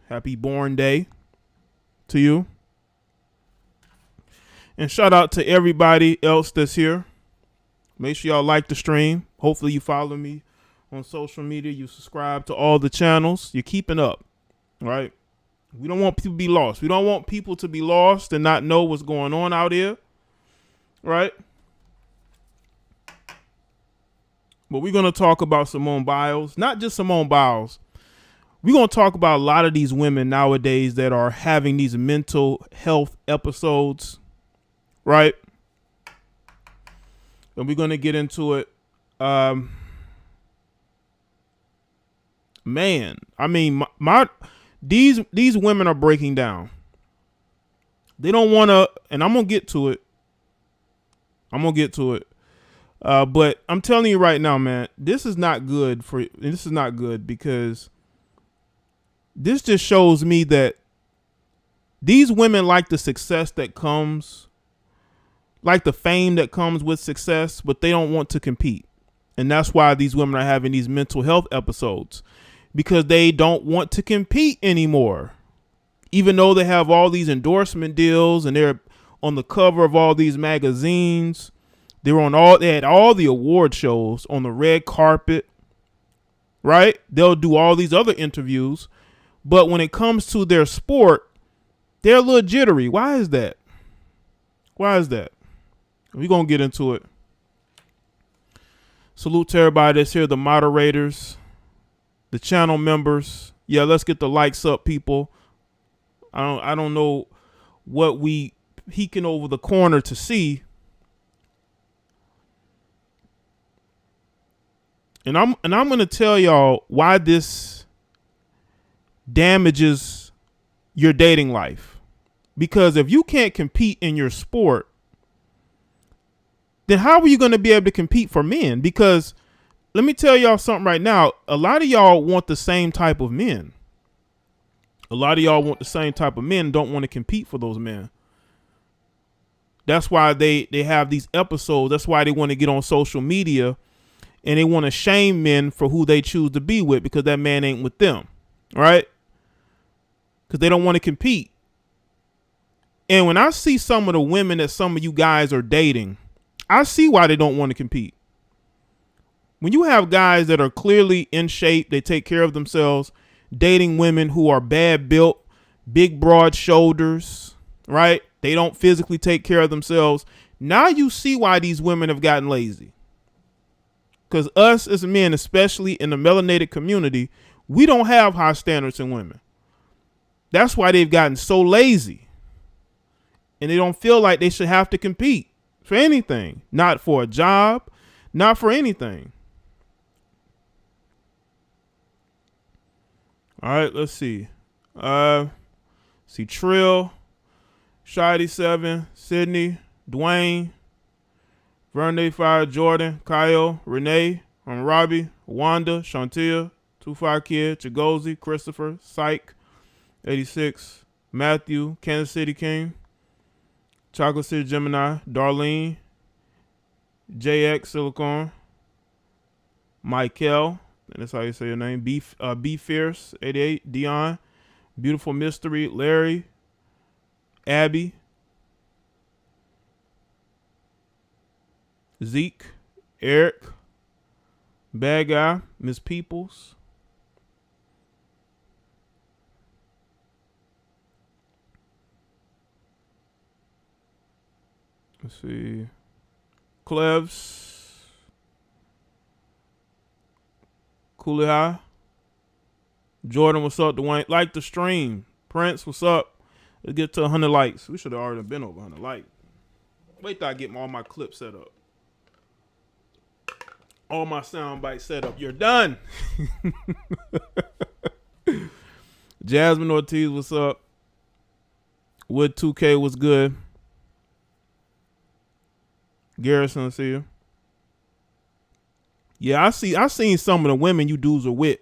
Happy born day to you. And shout out to everybody else that's here. Make sure y'all like the stream. Hopefully you follow me on social media. You subscribe to all the channels. You're keeping up, right? We don't want people to be lost. We don't want people to be lost and not know what's going on out here, right? But we're going to talk about Simone Biles. Not just Simone Biles. We're going to talk about a lot of these women nowadays that are having these mental health episodes, right? And we're going to get into it. Man, I mean, these women are breaking down. They don't want to, and I'm going to get to it. But I'm telling you right now, man, this is not good because this just shows me that these women like the success that comes, like the fame that comes with success, but they don't want to compete. And that's why these women are having these mental health episodes, because they don't want to compete anymore. Even though they have all these endorsement deals and they're on the cover of all these magazines, they had all the award shows on the red carpet, right? They'll do all these other interviews. But when it comes to their sport, they're a little jittery. Why is that? We're going to get into it. Salute to everybody that's here, the moderators, the channel members. Yeah, let's get the likes up, people. I don't know what we peeking over the corner to see. And I'm going to tell y'all why this damages your dating life. Because if you can't compete in your sport, then how are you going to be able to compete for men? Because let me tell y'all something right now. A lot of y'all want the same type of men. A lot of y'all want the same type of men, don't want to compete for those men. That's why they have these episodes. That's why they want to get on social media and they want to shame men for who they choose to be with, because that man ain't with them, right? Because they don't want to compete. And when I see some of the women that some of you guys are dating, I see why they don't want to compete. When you have guys that are clearly in shape, they take care of themselves, dating women who are bad built, big, broad shoulders, right? They don't physically take care of themselves. Now you see why these women have gotten lazy. Because us as men, especially in the melanated community, we don't have high standards in women. That's why they've gotten so lazy. And they don't feel like they should have to compete for anything. Not for a job, not for anything. All right, let's see. Trill, Shady 7, Sydney, Dwayne, Verne Fire, Jordan, Kyle, Renee, Robbie, Wanda, Shantia, 25 Kid, Chagozi, Christopher, Psych, 86, Matthew, Kansas City King, Chocolate City Gemini, Darlene, JX Silicon, Michael, and that's how you say your name, B Fierce, 88, Dion, Beautiful Mystery, Larry, Abby, Zeke, Eric, Bad Guy, Miss Peoples, let's see, Clevs, Cooley, Jordan, what's up? Dwayne, like the stream. Prince, what's up? Let's get to 100 likes. We should have already been over 100 likes. Wait till I get all my clips set up. All my sound bites set up. You're done. Jasmine Ortiz, what's up? Wood 2K, what's good? Garrison, I see you. Yeah, I seen some of the women you dudes are with.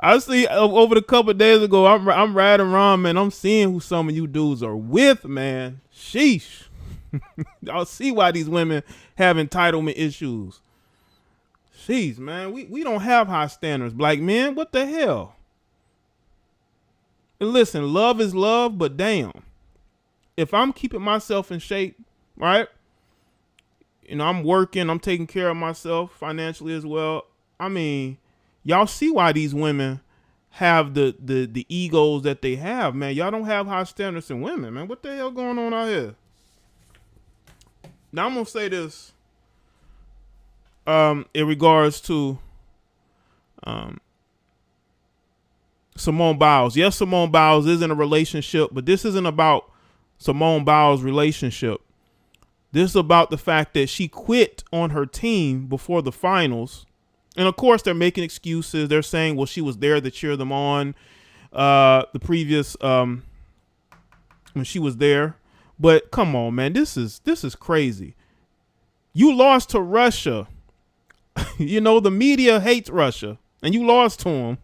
I see over the couple of days ago, I'm riding around, man. I'm seeing who some of you dudes are with, man. Sheesh. I'll see why these women have entitlement issues. Jeez, man, we don't have high standards. Black men, what the hell? And listen, love is love, but damn, if I'm keeping myself in shape, right? I'm working, I'm taking care of myself financially as well. I mean, y'all see why these women have the egos that they have, man. Y'all don't have high standards in women, man. What the hell going on out here? Now I'm gonna say this in regards to Simone Biles. Yes, Simone Biles is in a relationship, but this isn't about Simone Biles' relationship. This is about the fact that she quit on her team before the finals. And of course, they're making excuses. They're saying, well, she was there to cheer them on the previous when she was there. But come on, man, this is crazy. You lost to Russia. The media hates Russia, and you lost to them.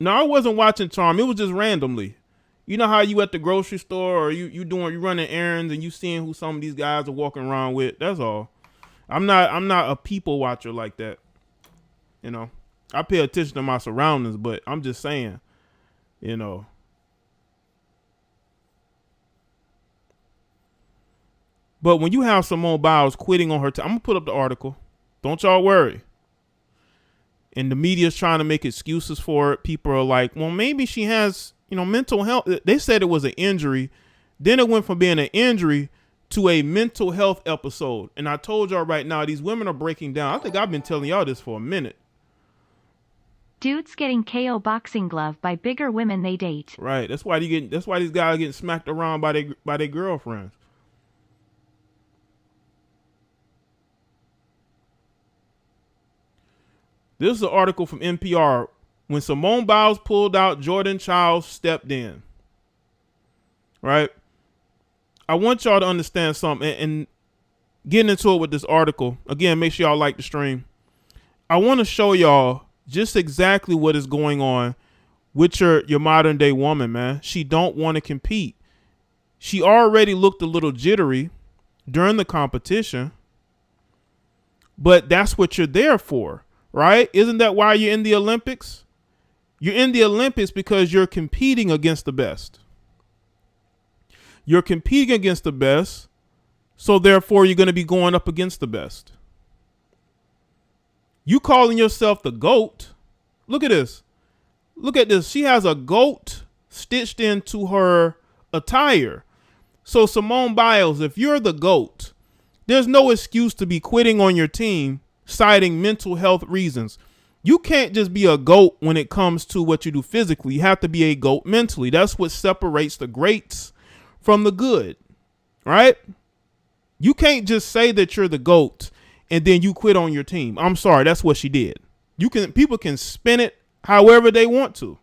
No, I wasn't watching Charm. It was just randomly. You know how you at the grocery store or you running errands and you seeing who some of these guys are walking around with. That's all. I'm not a people watcher like that. I pay attention to my surroundings, but I'm just saying, But when you have Simone Biles quitting on her I'm gonna put up the article. Don't y'all worry. And the media's trying to make excuses for it. People are like, well, maybe she has, mental health. They said it was an injury. Then it went from being an injury to a mental health episode. And I told y'all right now, these women are breaking down. I think I've been telling y'all this for a minute. Dudes getting KO boxing glove by bigger women they date. Right. That's why these guys are getting smacked around by their girlfriends. This is an article from NPR. When Simone Biles pulled out, Jordan Chiles stepped in. Right? I want y'all to understand something and getting into it with this article. Again, make sure y'all like the stream. I want to show y'all just exactly what is going on with your modern day woman, man. She don't want to compete. She already looked a little jittery during the competition, but that's what you're there for. Right? Isn't that why you're in the Olympics? You're in the Olympics because you're competing against the best. You're competing against the best, so therefore you're going to be going up against the best. You calling yourself the GOAT? Look at this. Look at this. She has a GOAT stitched into her attire. So Simone Biles, if you're the GOAT, there's no excuse to be quitting on your team citing mental health reasons. You can't just be a GOAT when it comes to what you do physically. You have to be a GOAT mentally. That's what separates the greats from the good, right? You can't just say that you're the GOAT and then you quit on your team. I'm sorry, that's what she did. People can spin it however they want to.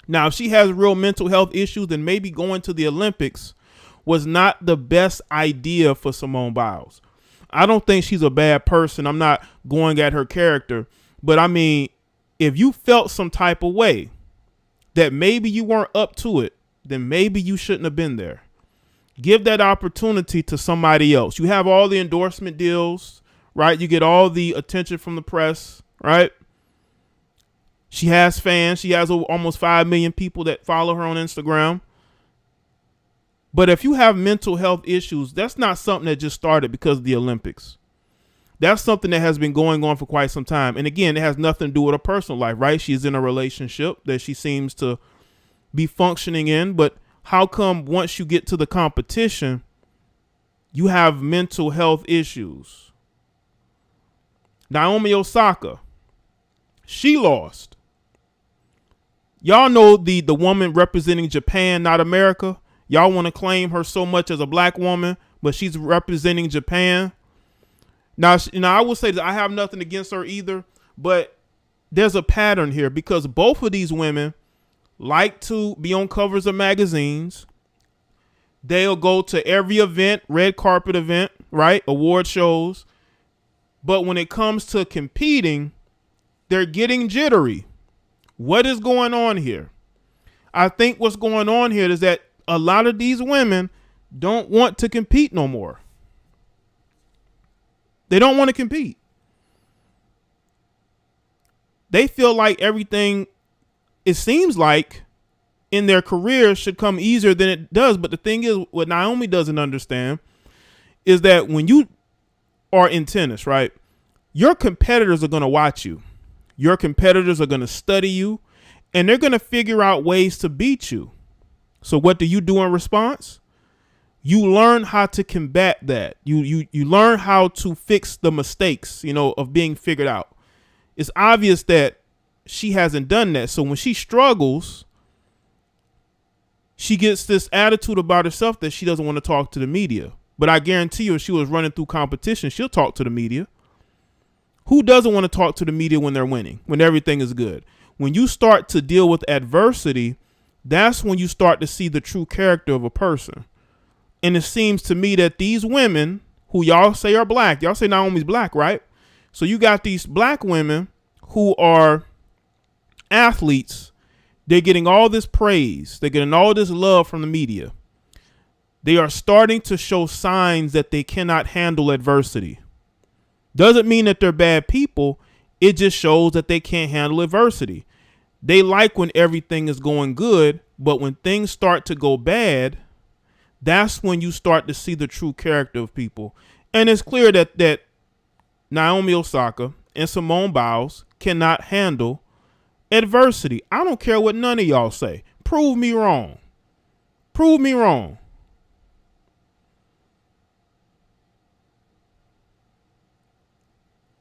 Now, if she has real mental health issues, then maybe going to the Olympics was not the best idea for Simone Biles. I don't think she's a bad person. I'm not going at her character. But I mean, if you felt some type of way that maybe you weren't up to it, then maybe you shouldn't have been there. Give that opportunity to somebody else. You have all the endorsement deals, right? You get all the attention from the press, right? She has fans. She has almost 5 million people that follow her on Instagram. But if you have mental health issues, that's not something that just started because of the Olympics. That's something that has been going on for quite some time. And again, it has nothing to do with her personal life, right? She's in a relationship that she seems to be functioning in. But how come once you get to the competition, you have mental health issues? Naomi Osaka, she lost. Y'all know the woman representing Japan, not America. Y'all want to claim her so much as a black woman, but she's representing Japan. Now, I will say that I have nothing against her either, but there's a pattern here because both of these women like to be on covers of magazines. They'll go to every event, red carpet event, right? Award shows. But when it comes to competing, they're getting jittery. What is going on here? I think what's going on here is that a lot of these women don't want to compete no more. They don't want to compete. They feel like everything, it seems like, in their career should come easier than it does. But the thing is, what Naomi doesn't understand is that when you are in tennis, right, your competitors are going to watch you. Your competitors are going to study you, and they're going to figure out ways to beat you. So what do you do in response? You learn how to combat that. You learn how to fix the mistakes, of being figured out. It's obvious that she hasn't done that. So when she struggles, she gets this attitude about herself that she doesn't want to talk to the media. But I guarantee you, if she was running through competition, she'll talk to the media. Who doesn't want to talk to the media when they're winning, when everything is good? When you start to deal with adversity, that's when you start to see the true character of a person. And it seems to me that these women who y'all say are black, y'all say Naomi's black, right? So you got these black women who are athletes. They're getting all this praise. They're getting all this love from the media. They are starting to show signs that they cannot handle adversity. Doesn't mean that they're bad people. It just shows that they can't handle adversity. They like when everything is going good, but when things start to go bad, that's when you start to see the true character of people. And it's clear that Naomi Osaka and Simone Biles cannot handle adversity. I don't care what none of y'all say. Prove me wrong. Prove me wrong.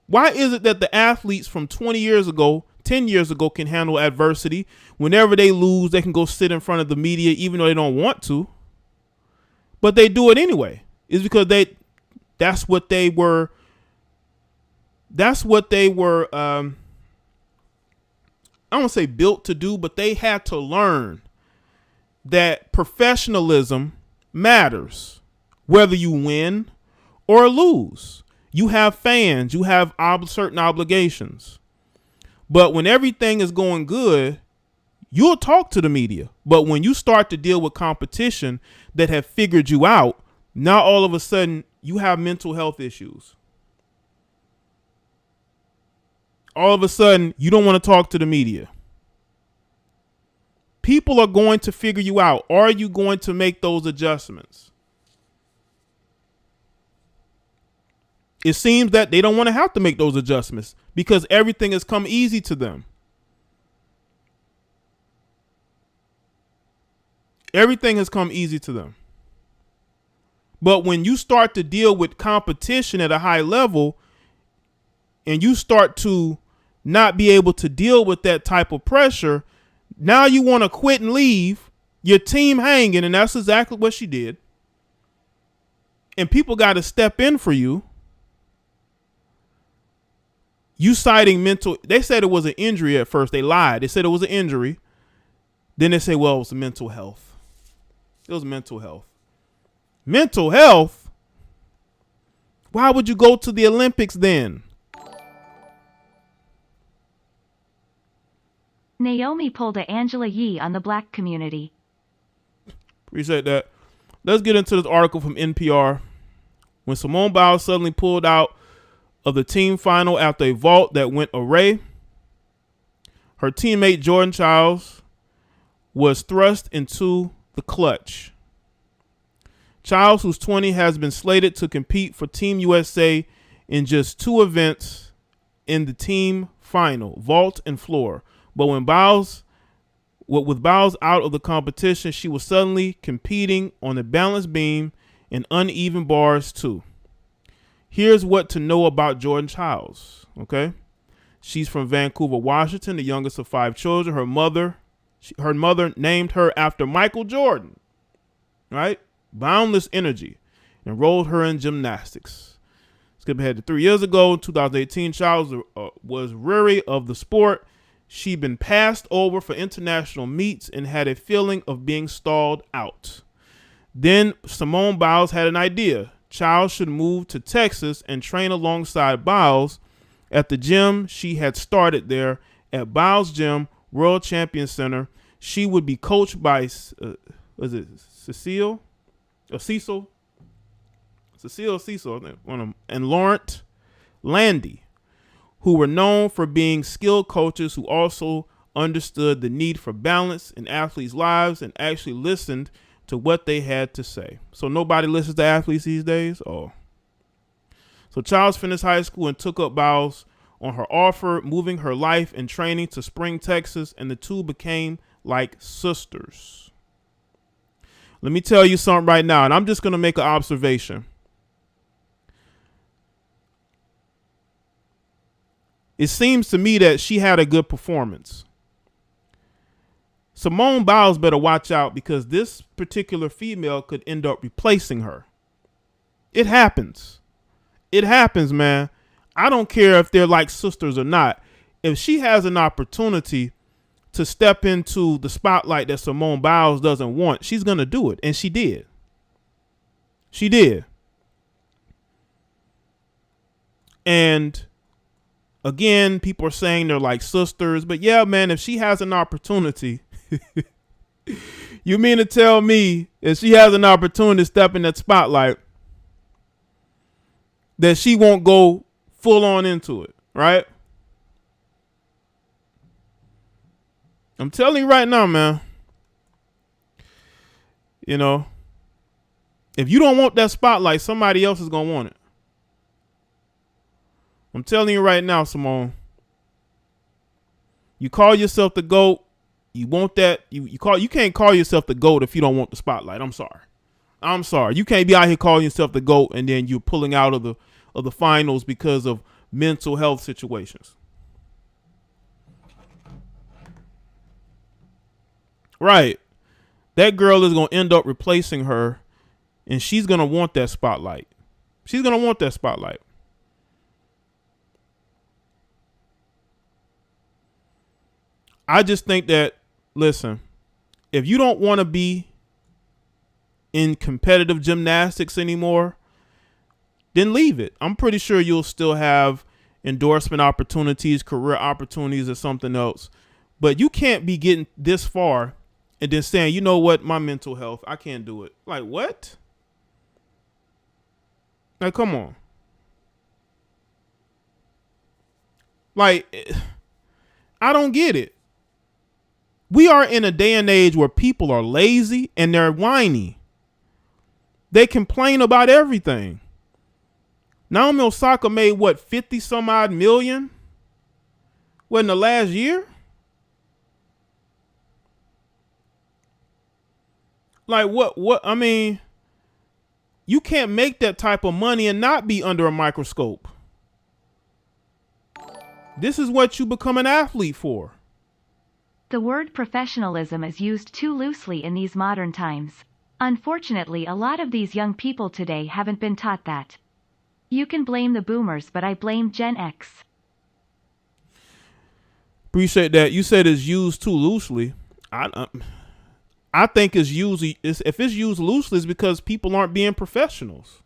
Why is it that the athletes from 20 years ago, 10 years ago can handle adversity? Whenever they lose, they can go sit in front of the media even though they don't want to. But they do it anyway. It's because that's what they were I don't want to say built to do, but they had to learn that professionalism matters, whether you win or lose. You have fans, you have certain obligations. But when everything is going good, you'll talk to the media. But when you start to deal with competition that have figured you out, now all of a sudden you have mental health issues. All of a sudden you don't want to talk to the media. People are going to figure you out. Are you going to make those adjustments? It seems that they don't want to have to make those adjustments because everything has come easy to them. Everything has come easy to them. But when you start to deal with competition at a high level and you start to not be able to deal with that type of pressure, now you want to quit and leave your team hanging. And that's exactly what she did. And people got to step in for you. You citing they said it was an injury at first. They lied. They said it was an injury. Then they say, well, it was mental health. It was mental health. Mental health? Why would you go to the Olympics then? Naomi pulled a Angela Yee on the black community. Appreciate that. Let's get into this article from NPR. When Simone Biles suddenly pulled out of the team final after a vault that went awry, her teammate Jordan Childs was thrust into the clutch. Childs, who's 20, has been slated to compete for Team USA in just 2 events in the team final, vault and floor. But with Biles out of the competition, she was suddenly competing on the balance beam and uneven bars too. Here's what to know about Jordan Childs. Okay, she's from Vancouver, Washington, the youngest of 5 children. Her mother named her after Michael Jordan. Right, boundless energy, enrolled her in gymnastics. Skip ahead to 3 years ago, in 2018, Childs was weary of the sport. She'd been passed over for international meets and had a feeling of being stalled out. Then Simone Biles had an idea. Childs should move to Texas and train alongside Biles at the gym she had started there at Biles Gym World Champion Center. She would be coached by Cecile, and Laurent Landy, who were known for being skilled coaches who also understood the need for balance in athletes' lives and actually listened to what they had to say. So nobody listens to athletes these days? Oh. So Childs finished high school and took up Biles on her offer, moving her life and training to Spring, Texas, and the two became like sisters. Let me tell you something right now, and I'm just going to make an observation. It seems to me that she had a good performance. Simone Biles better watch out because this particular female could end up replacing her. It happens. It happens, man. I don't care if they're like sisters or not. If she has an opportunity to step into the spotlight that Simone Biles doesn't want, she's going to do it. And she did. She did. And again, people are saying they're like sisters. But yeah, man, if she has an opportunity, you mean to tell me if she has an opportunity to step in that spotlight, that she won't go full on into it, right? I'm telling you right now, man. You know, if you don't want that spotlight, somebody else is going to want it. I'm telling you right now, Simone. You call yourself the GOAT. You want that. You can't call yourself the GOAT if you don't want the spotlight. I'm sorry. You can't be out here calling yourself the GOAT and then you're pulling out of the finals because of mental health situations. Right. That girl is going to end up replacing her, and she's going to want that spotlight. She's going to want that spotlight. I just think that, listen, if you don't want to be in competitive gymnastics anymore, then leave it. I'm pretty sure you'll still have endorsement opportunities, career opportunities, or something else. But you can't be getting this far and then saying, you know what, my mental health, I can't do it. Like, what? Like, come on. Like, I don't get it. We are in a day and age where people are lazy and they're whiny. They complain about everything. Naomi Osaka made, what, 50 some odd million? What, in the last year? Like, what, I mean, you can't make that type of money and not be under a microscope. This is what you become an athlete for. The word professionalism is used too loosely in these modern times. Unfortunately, a lot of these young people today haven't been taught that. You can blame the boomers, but I blame Gen X. Appreciate that. You said it's used too loosely. I think if it's used loosely, it's because people aren't being professionals.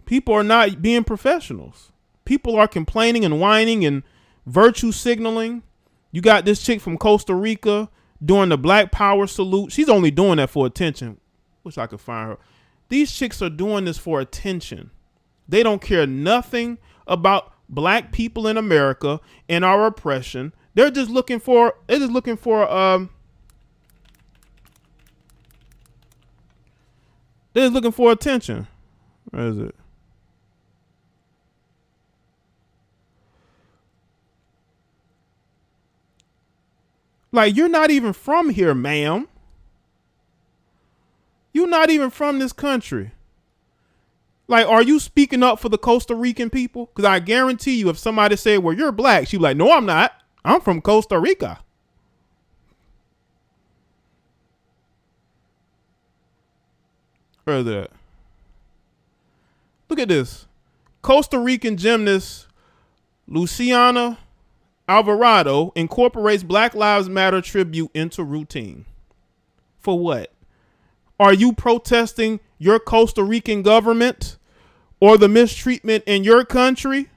People are not being professionals. People are complaining and whining and virtue signaling. You got this chick from Costa Rica doing the Black Power salute. She's only doing that for attention. Wish I could find her. These chicks are doing this for attention. They don't care nothing about black people in America and our oppression. They're just looking for attention. Where is it? Like, you're not even from here, ma'am. You're not even from this country. Like, are you speaking up for the Costa Rican people? Because I guarantee you, if somebody said, well, you're black, she'd be like, no, I'm not. I'm from Costa Rica. Where is that? Look at this. Costa Rican gymnast Luciana Alvarado incorporates Black Lives Matter tribute into routine. For what? Are you protesting your Costa Rican government or the mistreatment in your country?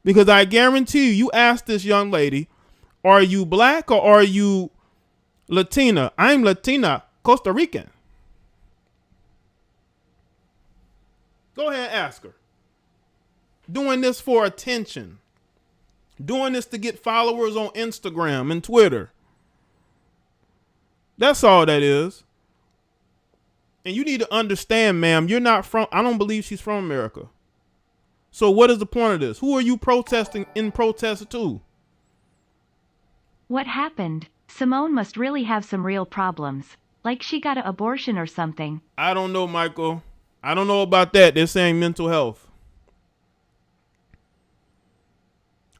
Because I guarantee you asked this young lady, are you black or are you Latina? I'm Latina, Costa Rican. Go ahead and ask her. doing this for attention, doing this to get followers on Instagram and Twitter. That's all that is. And you need to understand, ma'am, you're not from, I don't believe she's from America. So what is the point of this? Who are you protesting in protest to? What happened? Simone must really have some real problems. Like she got an abortion or something. I don't know, Michael. I don't know about that. They're saying mental health.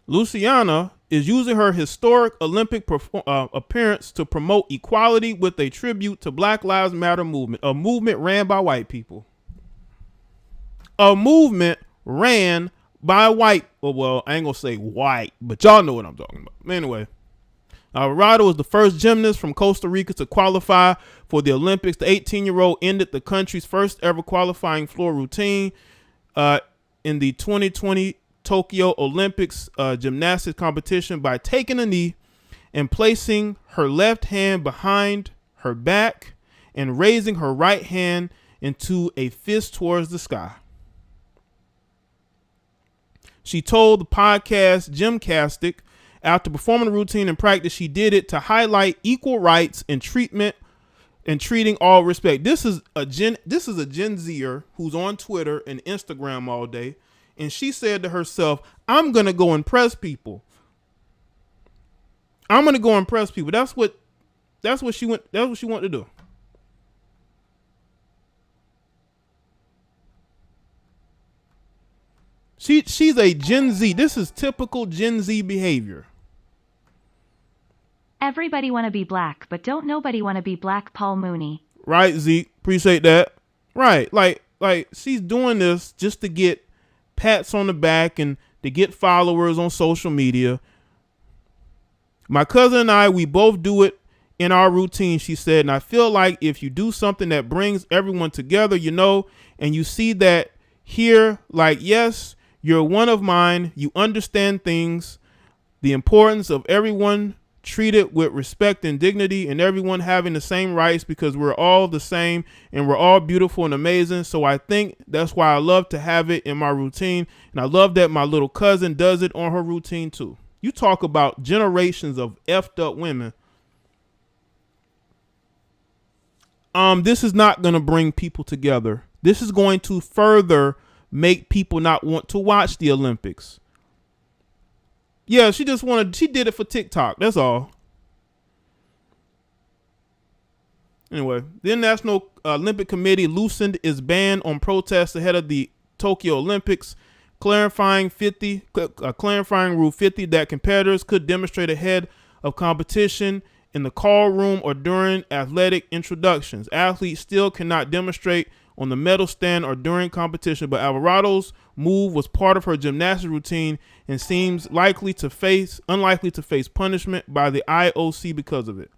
Luciana is using her historic Olympic appearance to promote equality with a tribute to Black Lives Matter movement, a movement ran by white people. A movement ran by white, well, I ain't gonna say white, but y'all know what I'm talking about. Anyway, Alvarado was the first gymnast from Costa Rica to qualify for the Olympics. The 18-year-old ended the country's first ever qualifying floor routine in the 2020 Tokyo Olympics gymnastics competition by taking a knee and placing her left hand behind her back and raising her right hand into a fist towards the sky. She told the podcast Gymcastic after performing the routine in practice, she did it to highlight equal rights and treatment and treating all respect. This is a Gen Zer who's on Twitter and Instagram all day. And she said to herself, I'm going to go impress people. I'm going to go impress people. That's what she wanted to do. She's a Gen Z. This is typical Gen Z behavior. Everybody want to be black, but don't nobody want to be black Paul Mooney. Right, Zeke. Appreciate that. Right. Like she's doing this just to get pats on the back and to get followers on social media. My cousin and I, we both do it in our routine, she said. And I feel like if you do something that brings everyone together, and you see that here, like, yes, you're one of mine. You understand things, the importance of everyone treated with respect and dignity and everyone having the same rights because we're all the same and we're all beautiful and amazing. So I think that's why I love to have it in my routine. And I love that my little cousin does it on her routine too. You talk about generations of effed up women. This is not going to bring people together. This is going to further make people not want to watch the Olympics. Yeah, she did it for TikTok. That's all. Anyway, the International Olympic Committee loosened its ban on protests ahead of the Tokyo Olympics, clarifying Rule 50 that competitors could demonstrate ahead of competition in the call room or during athletic introductions. Athletes still cannot demonstrate on the medal stand or during competition, but Alvarado's move was part of her gymnastics routine and seems unlikely to face punishment by the IOC because of it.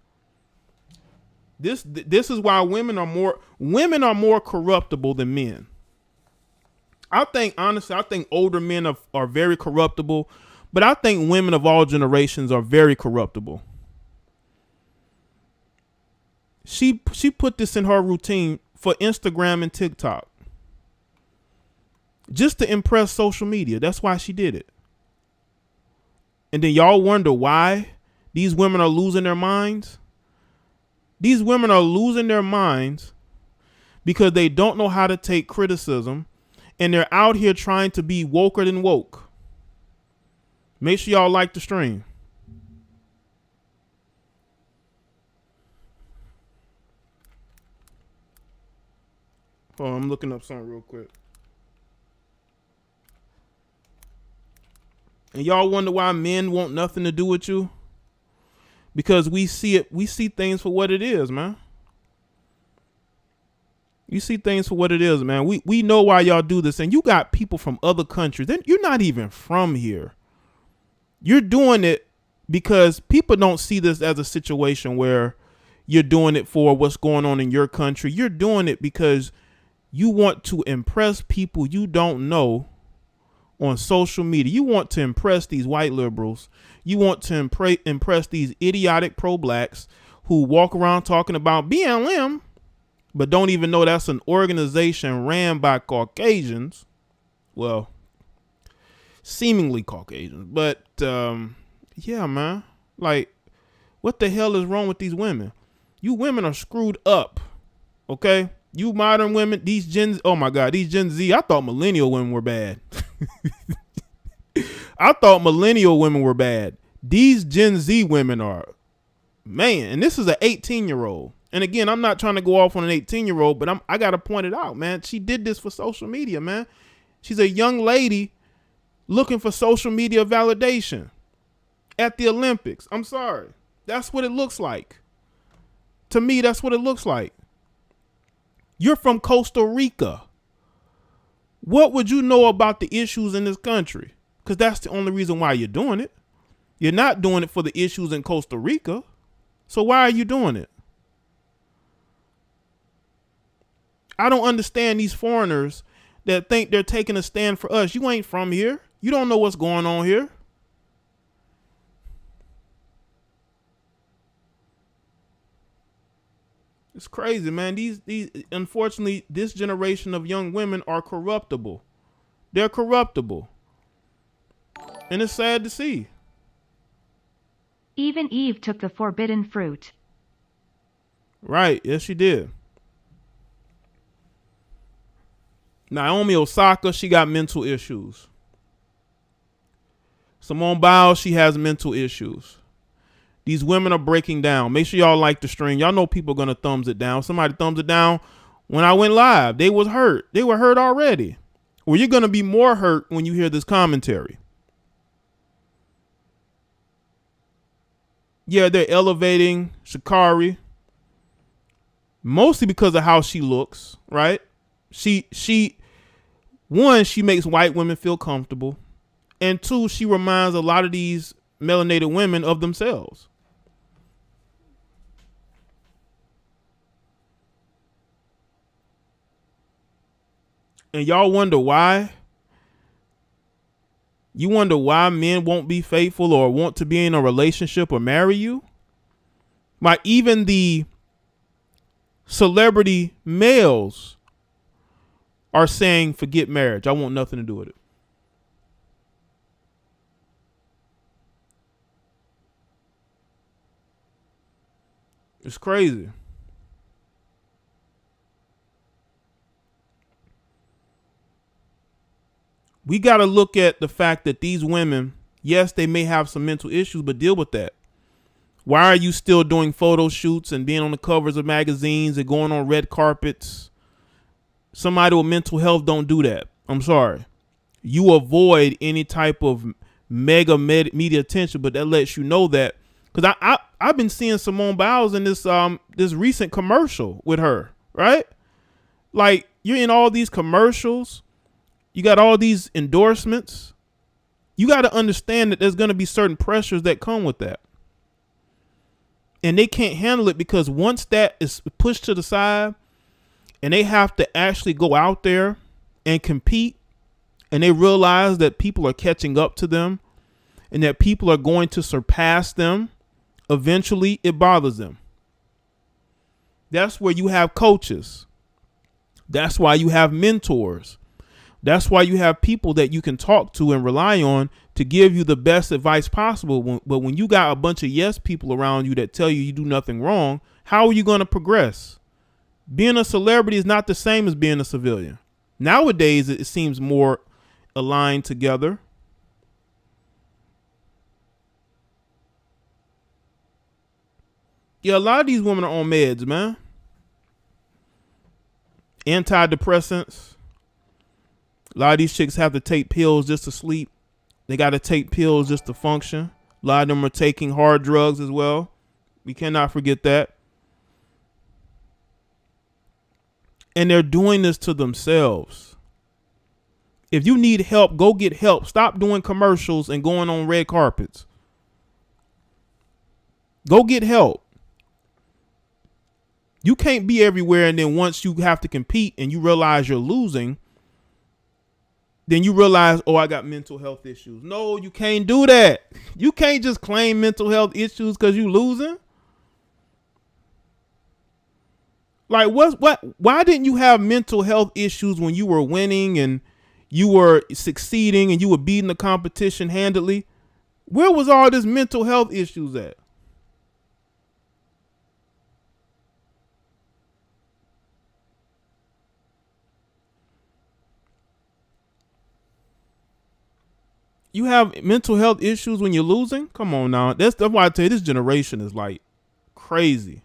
This is why women are more corruptible than men. I think older men are very corruptible, but I think women of all generations are very corruptible. She put this in her routine for Instagram and TikTok. Just to impress social media. That's why she did it. And then y'all wonder why these women are losing their minds? These women are losing their minds because they don't know how to take criticism and they're out here trying to be woker than woke. Make sure y'all like the stream. Oh, I'm looking up something real quick. And y'all wonder why men want nothing to do with you? Because we see things for what it is, man. You see things for what it is, man. We know why y'all do this. And you got people from other countries. Then you're not even from here. You're doing it because people don't see this as a situation where you're doing it for what's going on in your country. You're doing it because you want to impress people you don't know on social media. You want to impress these white liberals. You want to impress these idiotic pro-blacks who walk around talking about BLM, but don't even know that's an organization ran by Caucasians. Well, seemingly Caucasians. But yeah, man. Like, what the hell is wrong with these women? You women are screwed up. Okay? You modern women, these oh my God, these Gen Z, I thought millennial women were bad. I thought millennial women were bad. These Gen Z women are, man, and this is an 18-year-old. And again, I'm not trying to go off on an 18-year-old, but I got to point it out, man. She did this for social media, man. She's a young lady looking for social media validation at the Olympics. I'm sorry. That's what it looks like. To me, that's what it looks like. You're from Costa Rica. What would you know about the issues in this country? Because that's the only reason why you're doing it. You're not doing it for the issues in Costa Rica. So why are you doing it? I don't understand these foreigners that think they're taking a stand for us. You ain't from here. You don't know what's going on here. It's crazy, man. These unfortunately, this generation of young women are corruptible. They're corruptible. And it's sad to see. Even Eve took the forbidden fruit. Right. Yes, she did. Naomi Osaka, she got mental issues. Simone Biles, she has mental issues. These women are breaking down. Make sure y'all like the stream. Y'all know people are going to thumbs it down. Somebody thumbs it down when I went live. They was hurt. They were hurt already. Well, you're going to be more hurt when you hear this commentary. Yeah, they're elevating Sha'Carri. Mostly because of how she looks, right? She makes white women feel comfortable. And two, she reminds a lot of these melanated women of themselves. And y'all wonder why? You wonder why men won't be faithful or want to be in a relationship or marry you? Like, even the celebrity males are saying, forget marriage. I want nothing to do with it. It's crazy. We got to look at the fact that these women, yes, they may have some mental issues, but deal with that. Why are you still doing photo shoots and being on the covers of magazines and going on red carpets? Somebody with mental health don't do that. I'm sorry. You avoid any type of media attention, but that lets you know that, because I've been seeing Simone Biles in this recent commercial with her, right? Like, you're in all these commercials. You got all these endorsements. You got to understand that there's going to be certain pressures that come with that. And they can't handle it, because once that is pushed to the side and they have to actually go out there and compete, and they realize that people are catching up to them and that people are going to surpass them, eventually it bothers them. That's where you have coaches. That's why you have mentors. That's why you have people that you can talk to and rely on to give you the best advice possible. But when you got a bunch of yes people around you that tell you you do nothing wrong, how are you going to progress? Being a celebrity is not the same as being a civilian. Nowadays, it seems more aligned together. Yeah, a lot of these women are on meds, man. Antidepressants. A lot of these chicks have to take pills just to sleep. They got to take pills just to function. A lot of them are taking hard drugs as well. We cannot forget that. And they're doing this to themselves. If you need help, go get help. Stop doing commercials and going on red carpets. Go get help. You can't be everywhere, and then once you have to compete and you realize you're losing, then you realize, oh, I got mental health issues. No, you can't do that. You can't just claim mental health issues because you losing. Like, why didn't you have mental health issues when you were winning and you were succeeding and you were beating the competition handily. Where was all this mental health issues at? You have mental health issues when you're losing? Come on now. That's why I tell you this generation is like crazy.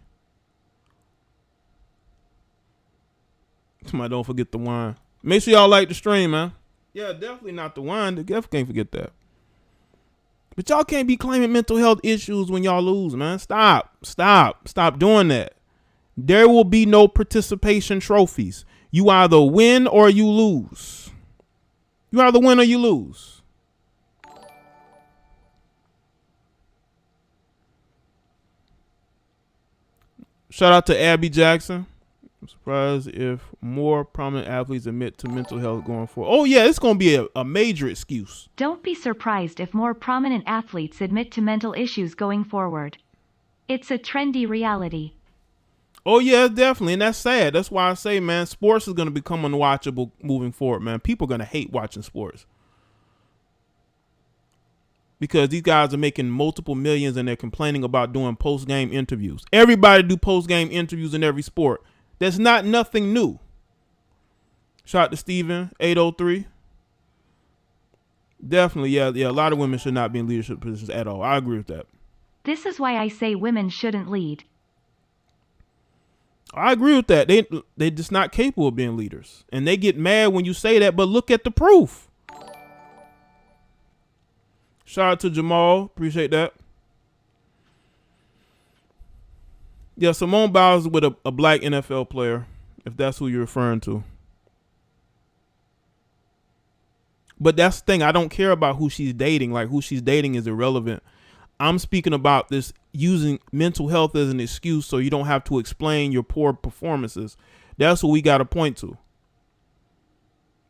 Somebody don't forget the wine. Make sure y'all like the stream, man. Yeah, definitely not the wine. Definitely can't forget that. But y'all can't be claiming mental health issues when y'all lose, man. Stop doing that. There will be no participation trophies. You either win or you lose. You either win or you lose. Shout out to Abby Jackson. I'm surprised if more prominent athletes admit to mental health going forward. Oh, yeah, it's going to be a major excuse. Don't be surprised if more prominent athletes admit to mental issues going forward. It's a trendy reality. Oh, yeah, definitely. And that's sad. That's why I say, man, sports is going to become unwatchable moving forward, man. People are going to hate watching sports. Because these guys are making multiple millions and they're complaining about doing post-game interviews. Everybody do post-game interviews in every sport. That's not nothing new. Shout out to Steven, 803. Definitely, yeah, a lot of women should not be in leadership positions at all. I agree with that. This is why I say women shouldn't lead. I agree with that. They're just not capable of being leaders. And they get mad when you say that, but look at the proof. Shout out to Jamal. Appreciate that. Yeah, Simone Biles with a black NFL player, if that's who you're referring to. But that's the thing. I don't care about who she's dating. Like, who she's dating is irrelevant. I'm speaking about this using mental health as an excuse so you don't have to explain your poor performances. That's what we got to point to.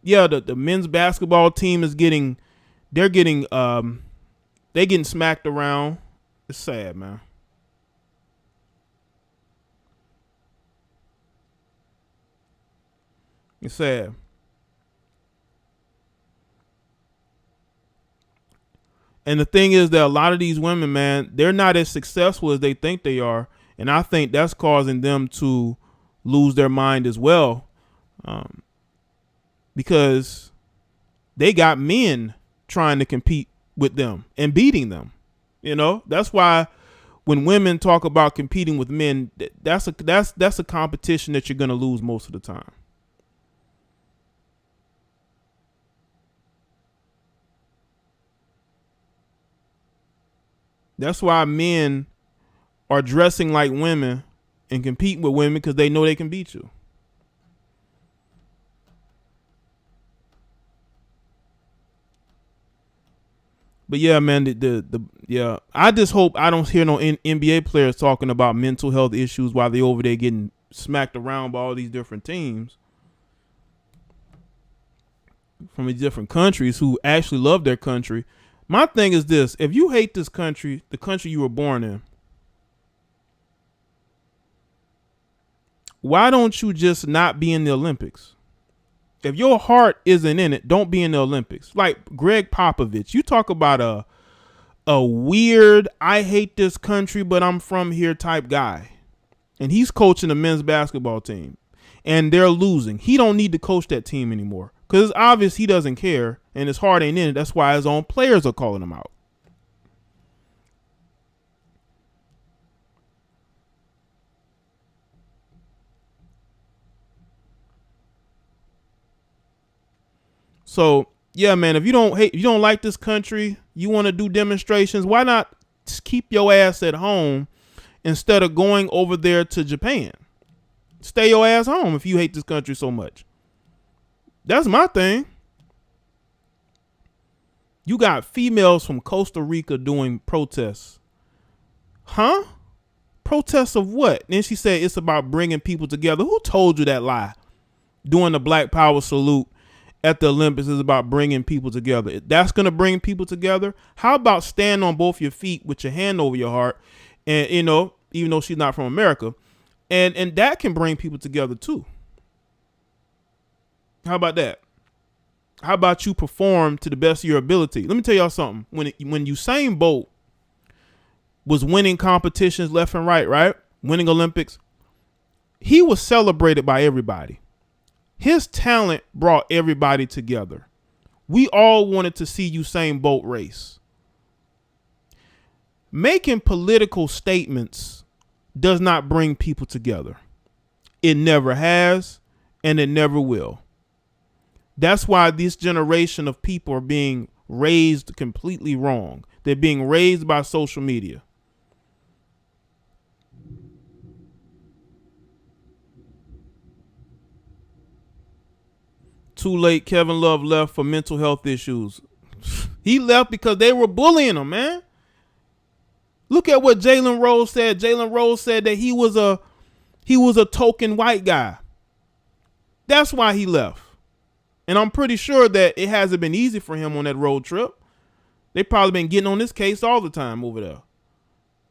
Yeah, the men's basketball team is getting smacked around. It's sad, man. It's sad. And the thing is that a lot of these women, man, they're not as successful as they think they are. And I think that's causing them to lose their mind as well. Because they got men trying to compete with them and beating them. You know, that's why when women talk about competing with men, that's a competition that you're going to lose most of the time. That's why men are dressing like women and competing with women because they know they can beat you. But yeah, man, yeah. I just hope I don't hear no NBA players talking about mental health issues while they over there getting smacked around by all these different teams from these different countries who actually love their country. My thing is this: if you hate this country, the country you were born in, why don't you just not be in the Olympics? If your heart isn't in it, don't be in the Olympics. Like Greg Popovich, you talk about a weird, I hate this country, but I'm from here type guy. And he's coaching the men's basketball team. And they're losing. He don't need to coach that team anymore. Because it's obvious he doesn't care. And his heart ain't in it. That's why his own players are calling him out. So, yeah, man, if you don't like this country, you want to do demonstrations, why not just keep your ass at home instead of going over there to Japan? Stay your ass home if you hate this country so much. That's my thing. You got females from Costa Rica doing protests. Huh? Protests of what? And then she said it's about bringing people together. Who told you that lie? Doing the Black Power salute at the Olympics is about bringing people together. That's going to bring people together. How about stand on both your feet with your hand over your heart, and you know, even though she's not from America, and that can bring people together too. How about that? How about you perform to the best of your ability? Let me tell y'all something. When Usain Bolt was winning competitions left and right, winning Olympics, he was celebrated by everybody. His talent brought everybody together. We all wanted to see Usain Bolt race. Making political statements does not bring people together. It never has, and it never will. That's why this generation of people are being raised completely wrong. They're being raised by social media. Too late, Kevin Love left for mental health issues. He left because they were bullying him, man. Look at what Jalen Rose said. Jalen Rose said that he was a token white guy. That's why he left. And I'm pretty sure that it hasn't been easy for him on that road trip. They probably been getting on this case all the time over there.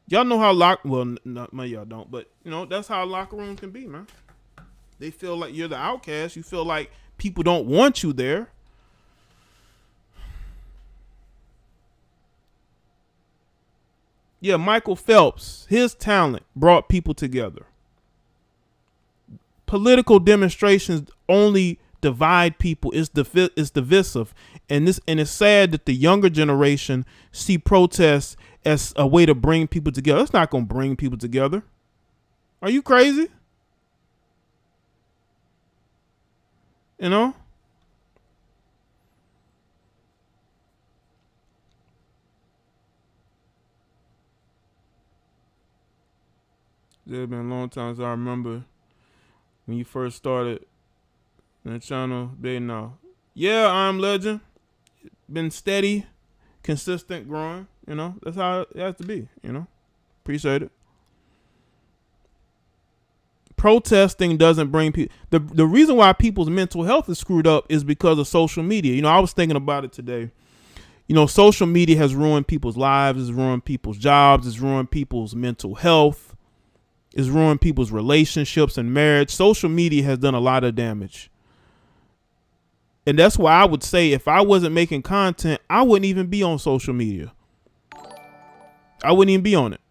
Y'all know how y'all don't, but that's how locker rooms can be, man. They feel like you're the outcast. You feel like people don't want you there. Yeah, Michael Phelps, his talent brought people together. Political demonstrations only divide people. It's divisive, and it's sad that the younger generation see protests as a way to bring people together. It's not going to bring people together. Are you crazy? You know? It's been a long time since I remember when you first started the channel. They know. Yeah, I'm Legend. Been steady, consistent, growing. That's how it has to be. Appreciate it. Protesting doesn't bring people. The reason why people's mental health is screwed up is because of social media. I was thinking about it today. Social media has ruined people's lives, has ruined people's jobs, has ruined people's mental health. It's ruined people's relationships and marriage. Social media has done a lot of damage. And that's why I would say if I wasn't making content, I wouldn't even be on social media. I wouldn't even be on it.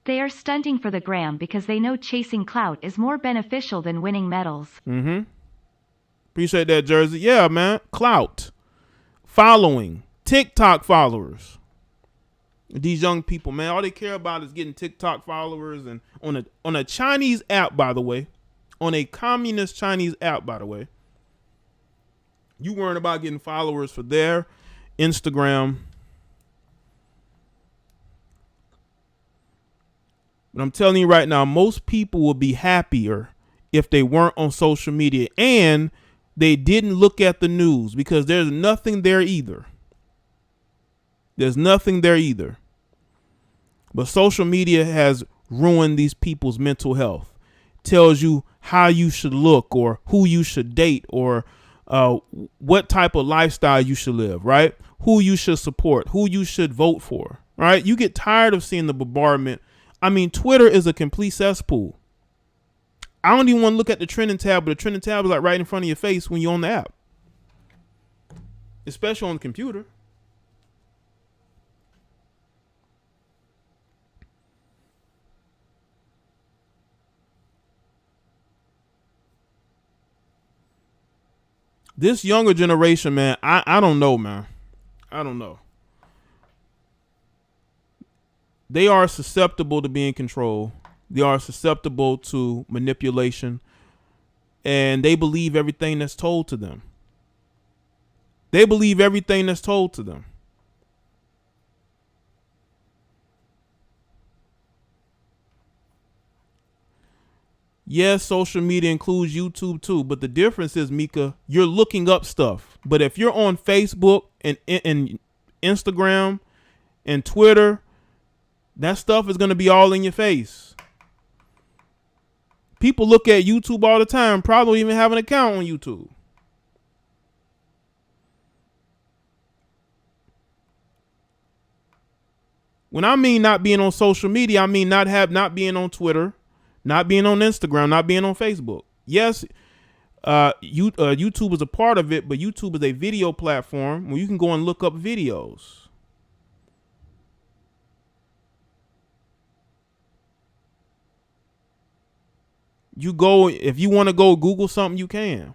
They are stunting for the gram because they know chasing clout is more beneficial than winning medals. Mm-hmm. Appreciate that, Jersey. Yeah, man. Clout. Following. TikTok followers. These young people, man, all they care about is getting TikTok followers, and on a Chinese app, by the way, on a communist Chinese app, by the way. You worrying about getting followers for their Instagram. But I'm telling you right now, most people would be happier if they weren't on social media and they didn't look at the news, because there's nothing there either. There's nothing there either. But social media has ruined these people's mental health. Tells you how you should look, or who you should date, or what type of lifestyle you should live, right? Who you should support, who you should vote for, right? You get tired of seeing the bombardment. I mean, Twitter is a complete cesspool. I don't even want to look at the trending tab, but the trending tab is like right in front of your face when you're on the app, especially on the computer. This younger generation, man, I don't know, man. I don't know. They are susceptible to being controlled. They are susceptible to manipulation. And they believe everything that's told to them. They believe everything that's told to them. Yes, social media includes YouTube too, but the difference is, Mika, you're looking up stuff. But if you're on Facebook and Instagram and Twitter, that stuff is going to be all in your face. People look at YouTube all the time, probably even have an account on YouTube. When I mean not being on social media, I mean not being on Twitter, not being on Instagram, not being on Facebook. Yes, YouTube is a part of it, but YouTube is a video platform where you can go and look up videos. If you want to go Google something, you can.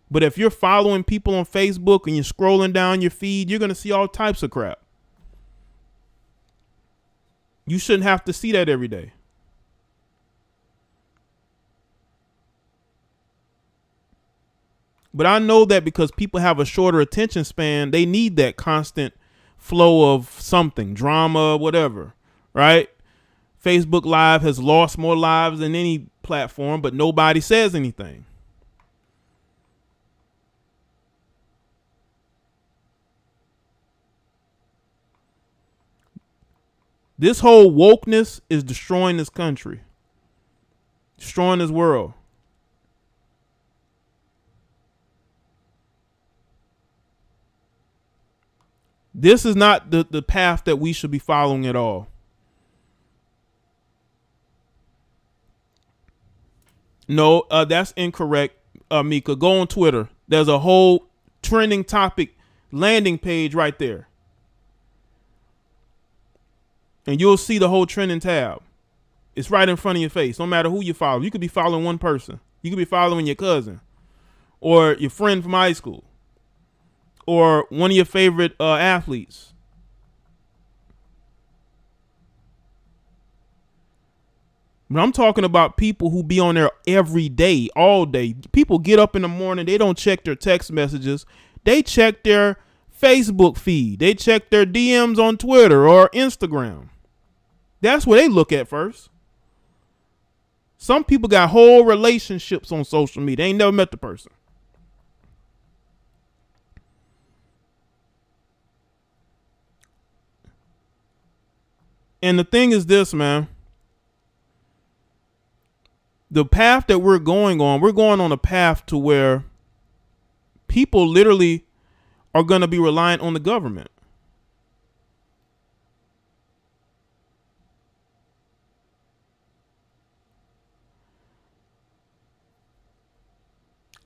But if you're following people on Facebook and you're scrolling down your feed, you're going to see all types of crap. You shouldn't have to see that every day. But I know that because people have a shorter attention span, they need that constant flow of something, drama, whatever, right? Facebook Live has lost more lives than any platform, but nobody says anything. This whole wokeness is destroying this country, destroying this world. This is not the path that we should be following at all. No, that's incorrect, Mika. Go on Twitter. There's a whole trending topic landing page right there. And you'll see the whole trending tab. It's right in front of your face. No matter who you follow. You could be following one person. You could be following your cousin or your friend from high school or one of your favorite athletes. But I'm talking about people who be on there every day, all day. People get up in the morning. They don't check their text messages. They check their Facebook feed. They check their DMs on Twitter or Instagram. That's what they look at first. Some people got whole relationships on social media. They ain't never met the person. And the thing is this, man. The path that we're going on a path to where people literally are going to be reliant on the government.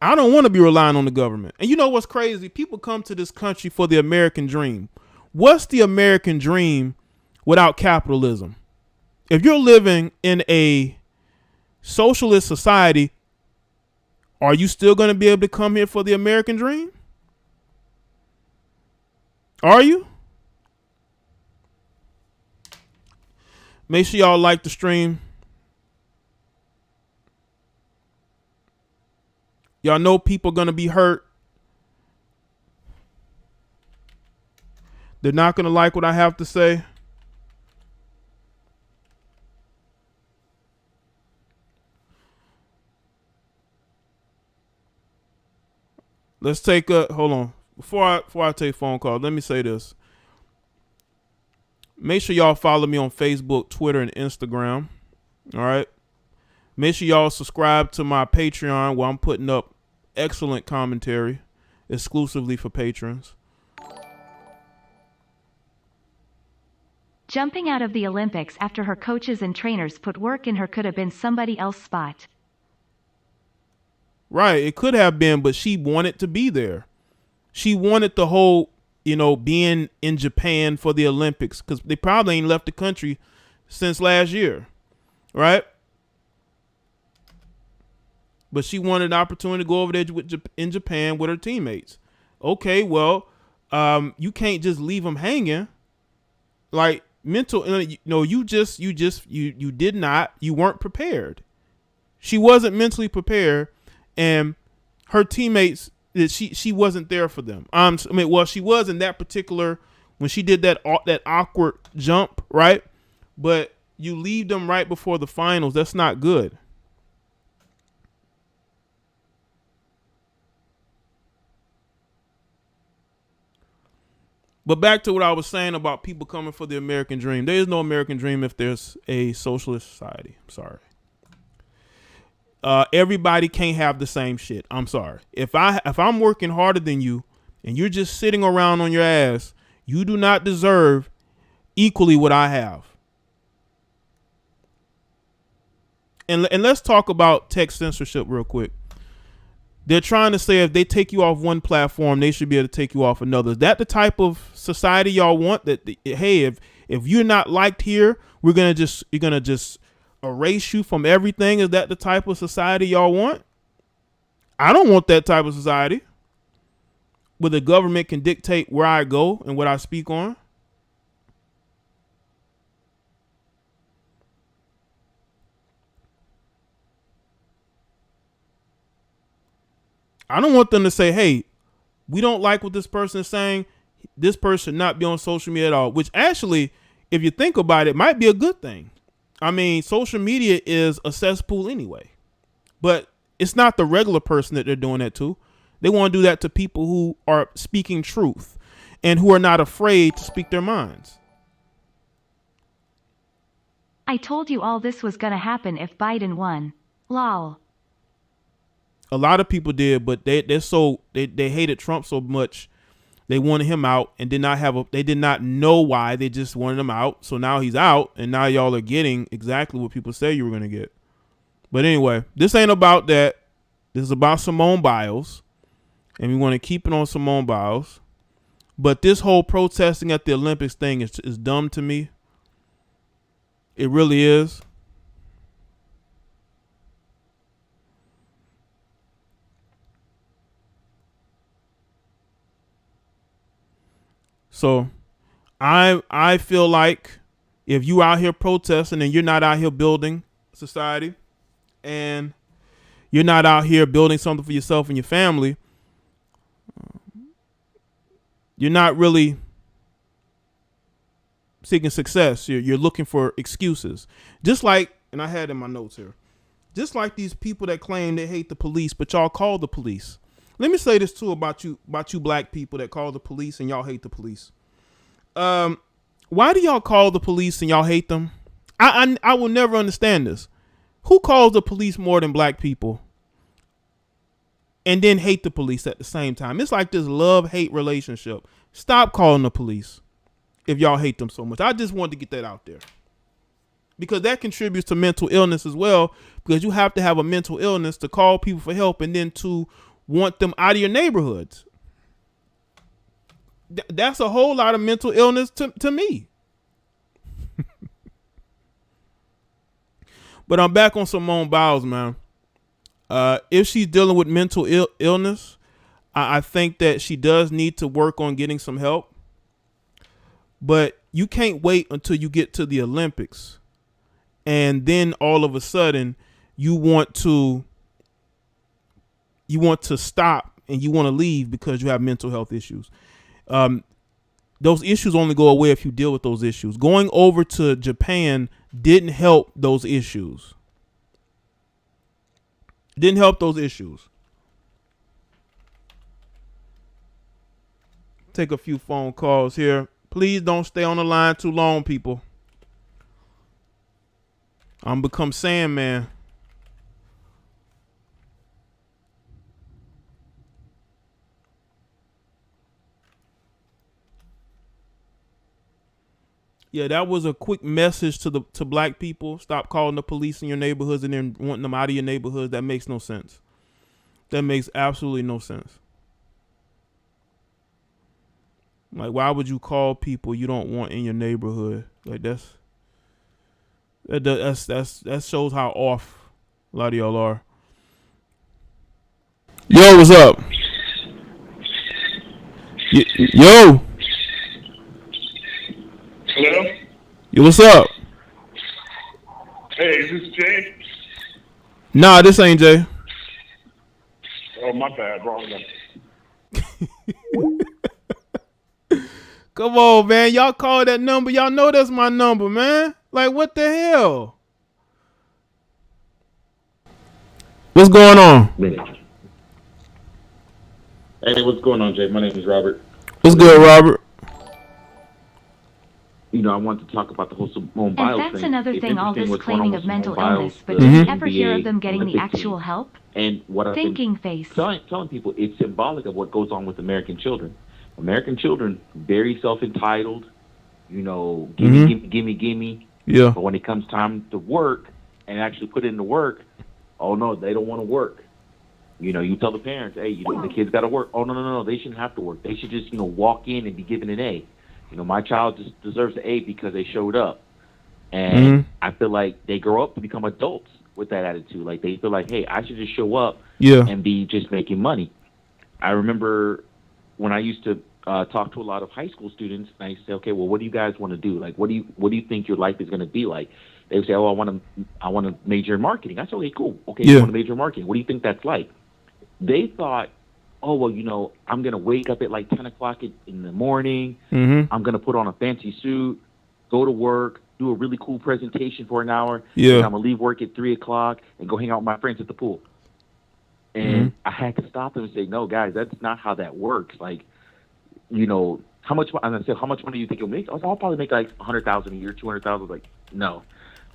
I don't want to be relying on the government. And you know what's crazy? People come to this country for the American dream. What's the American dream without capitalism? If you're living in a socialist society, are you still going to be able to come here for the American dream? Are you? Make sure y'all like the stream. Y'all know people are going to be hurt. They're not going to like what I have to say. Let's take hold on. Before I take phone calls, let me say this. Make sure y'all follow me on Facebook, Twitter, and Instagram. All right. Make sure y'all subscribe to my Patreon where I'm putting up excellent commentary exclusively for patrons. Jumping out of the Olympics after her coaches and trainers put work in her could have been somebody else's spot. Right. It could have been, but she wanted to be there. She wanted the whole, being in Japan for the Olympics because they probably ain't left the country since last year. Right. But she wanted an opportunity to go over there in Japan with her teammates. Okay, well, you can't just leave them hanging. Like you weren't prepared. She wasn't mentally prepared, and her teammates, she wasn't there for them. She was in that particular when she did that awkward jump, right? But you leave them right before the finals. That's not good. But back to what I was saying about people coming for the American dream. There is no American dream if there's a socialist society. I'm sorry. Everybody can't have the same shit. I'm sorry. If I'm working harder than you and you're just sitting around on your ass, you do not deserve equally what I have. And let's talk about tech censorship real quick. They're trying to say if they take you off one platform, they should be able to take you off another. Is that the type of society y'all want? That hey, if you're not liked here, you're gonna just erase you from everything. Is that the type of society y'all want? I don't want that type of society where the government can dictate where I go and what I speak on. I don't want them to say, hey, we don't like what this person is saying. This person should not be on social media at all, which actually, if you think about it, might be a good thing. I mean, social media is a cesspool anyway, but it's not the regular person that they're doing that to. They want to do that to people who are speaking truth and who are not afraid to speak their minds. I told you all this was gonna happen if Biden won. Lol. A lot of people did, but they hated Trump so much they wanted him out and they did not know why. They just wanted him out. So now he's out, and now y'all are getting exactly what people say you were gonna get. But anyway, this ain't about that. This is about Simone Biles, and we want to keep it on Simone Biles. But this whole protesting at the Olympics thing is dumb to me. It really is. So I feel like if you out here protesting and you're not out here building society and you're not out here building something for yourself and your family, you're not really seeking success. You're looking for excuses. Just like, and I had in my notes here, just like these people that claim they hate the police, but y'all call the police. Let me say this too about you black people that call the police and y'all hate the police. Why do y'all call the police and y'all hate them? I will never understand this. Who calls the police more than black people and then hate the police at the same time? It's like this love-hate relationship. Stop calling the police if y'all hate them so much. I just wanted to get that out there because that contributes to mental illness as well, because you have to have a mental illness to call people for help and then to want them out of your neighborhoods. That's a whole lot of mental illness to me. But I'm back on Simone Biles, man. If she's dealing with mental illness, I think that she does need to work on getting some help. But you can't wait until you get to the Olympics and then all of a sudden you want to stop and you want to leave because you have mental health issues. Those issues only go away if you deal with those issues. Going over to Japan didn't help those issues. Didn't help those issues. Take a few phone calls here. Please don't stay on the line too long, people. I'm become Sandman. Yeah, that was a quick message to black people. Stop calling the police in your neighborhoods and then wanting them out of your neighborhoods. That makes no sense. That makes absolutely no sense. Like, why would you call people you don't want in your neighborhood? Like, that shows how off a lot of y'all are. Yo, what's up? Yo. Hello? Yo, what's up? Hey, is this Jay? Nah, this ain't Jay. Oh, my bad. Wrong one. Come on, man. Y'all call that number. Y'all know that's my number, man. Like, what the hell? What's going on? Hey, what's going on, Jay? My name is Robert. What's good, Robert? You know, I want to talk about the whole Simone Biles thing. And that's another thing, all this what's going claiming on of mental Simone illness, Biles, but did you ever hear of them getting the Olympic actual team. help? And what I've Thinking been face. telling people, it's symbolic of what goes on with American children. American children, very self-entitled, you know, gimme. Yeah. But when it comes time to work, and actually put in the work, oh no, they don't want to work. You tell the parents, hey, the kids got to work. Oh no, they shouldn't have to work. They should just walk in and be given an A. My child just deserves an A because they showed up. And I feel like they grow up to become adults with that attitude. Like they feel like, hey, I should just show up and be just making money. I remember when I used to talk to a lot of high school students, and I used to say, okay, well, what do you guys want to do? Like, what do you think your life is going to be like? They would say, oh, I want to major in marketing. I said, okay, cool. Okay, you want to major in marketing. What do you think that's like? They thought, oh, well, I'm going to wake up at like 10 o'clock in the morning. I'm going to put on a fancy suit, go to work, do a really cool presentation for an hour. And I'm going to leave work at 3 o'clock and go hang out with my friends at the pool. And I had to stop them and say, no, guys, that's not how that works. Like, how much, and I said, how much money do you think you'll make? I was, I'll probably make like $100,000 a year, $200,000. Like, no,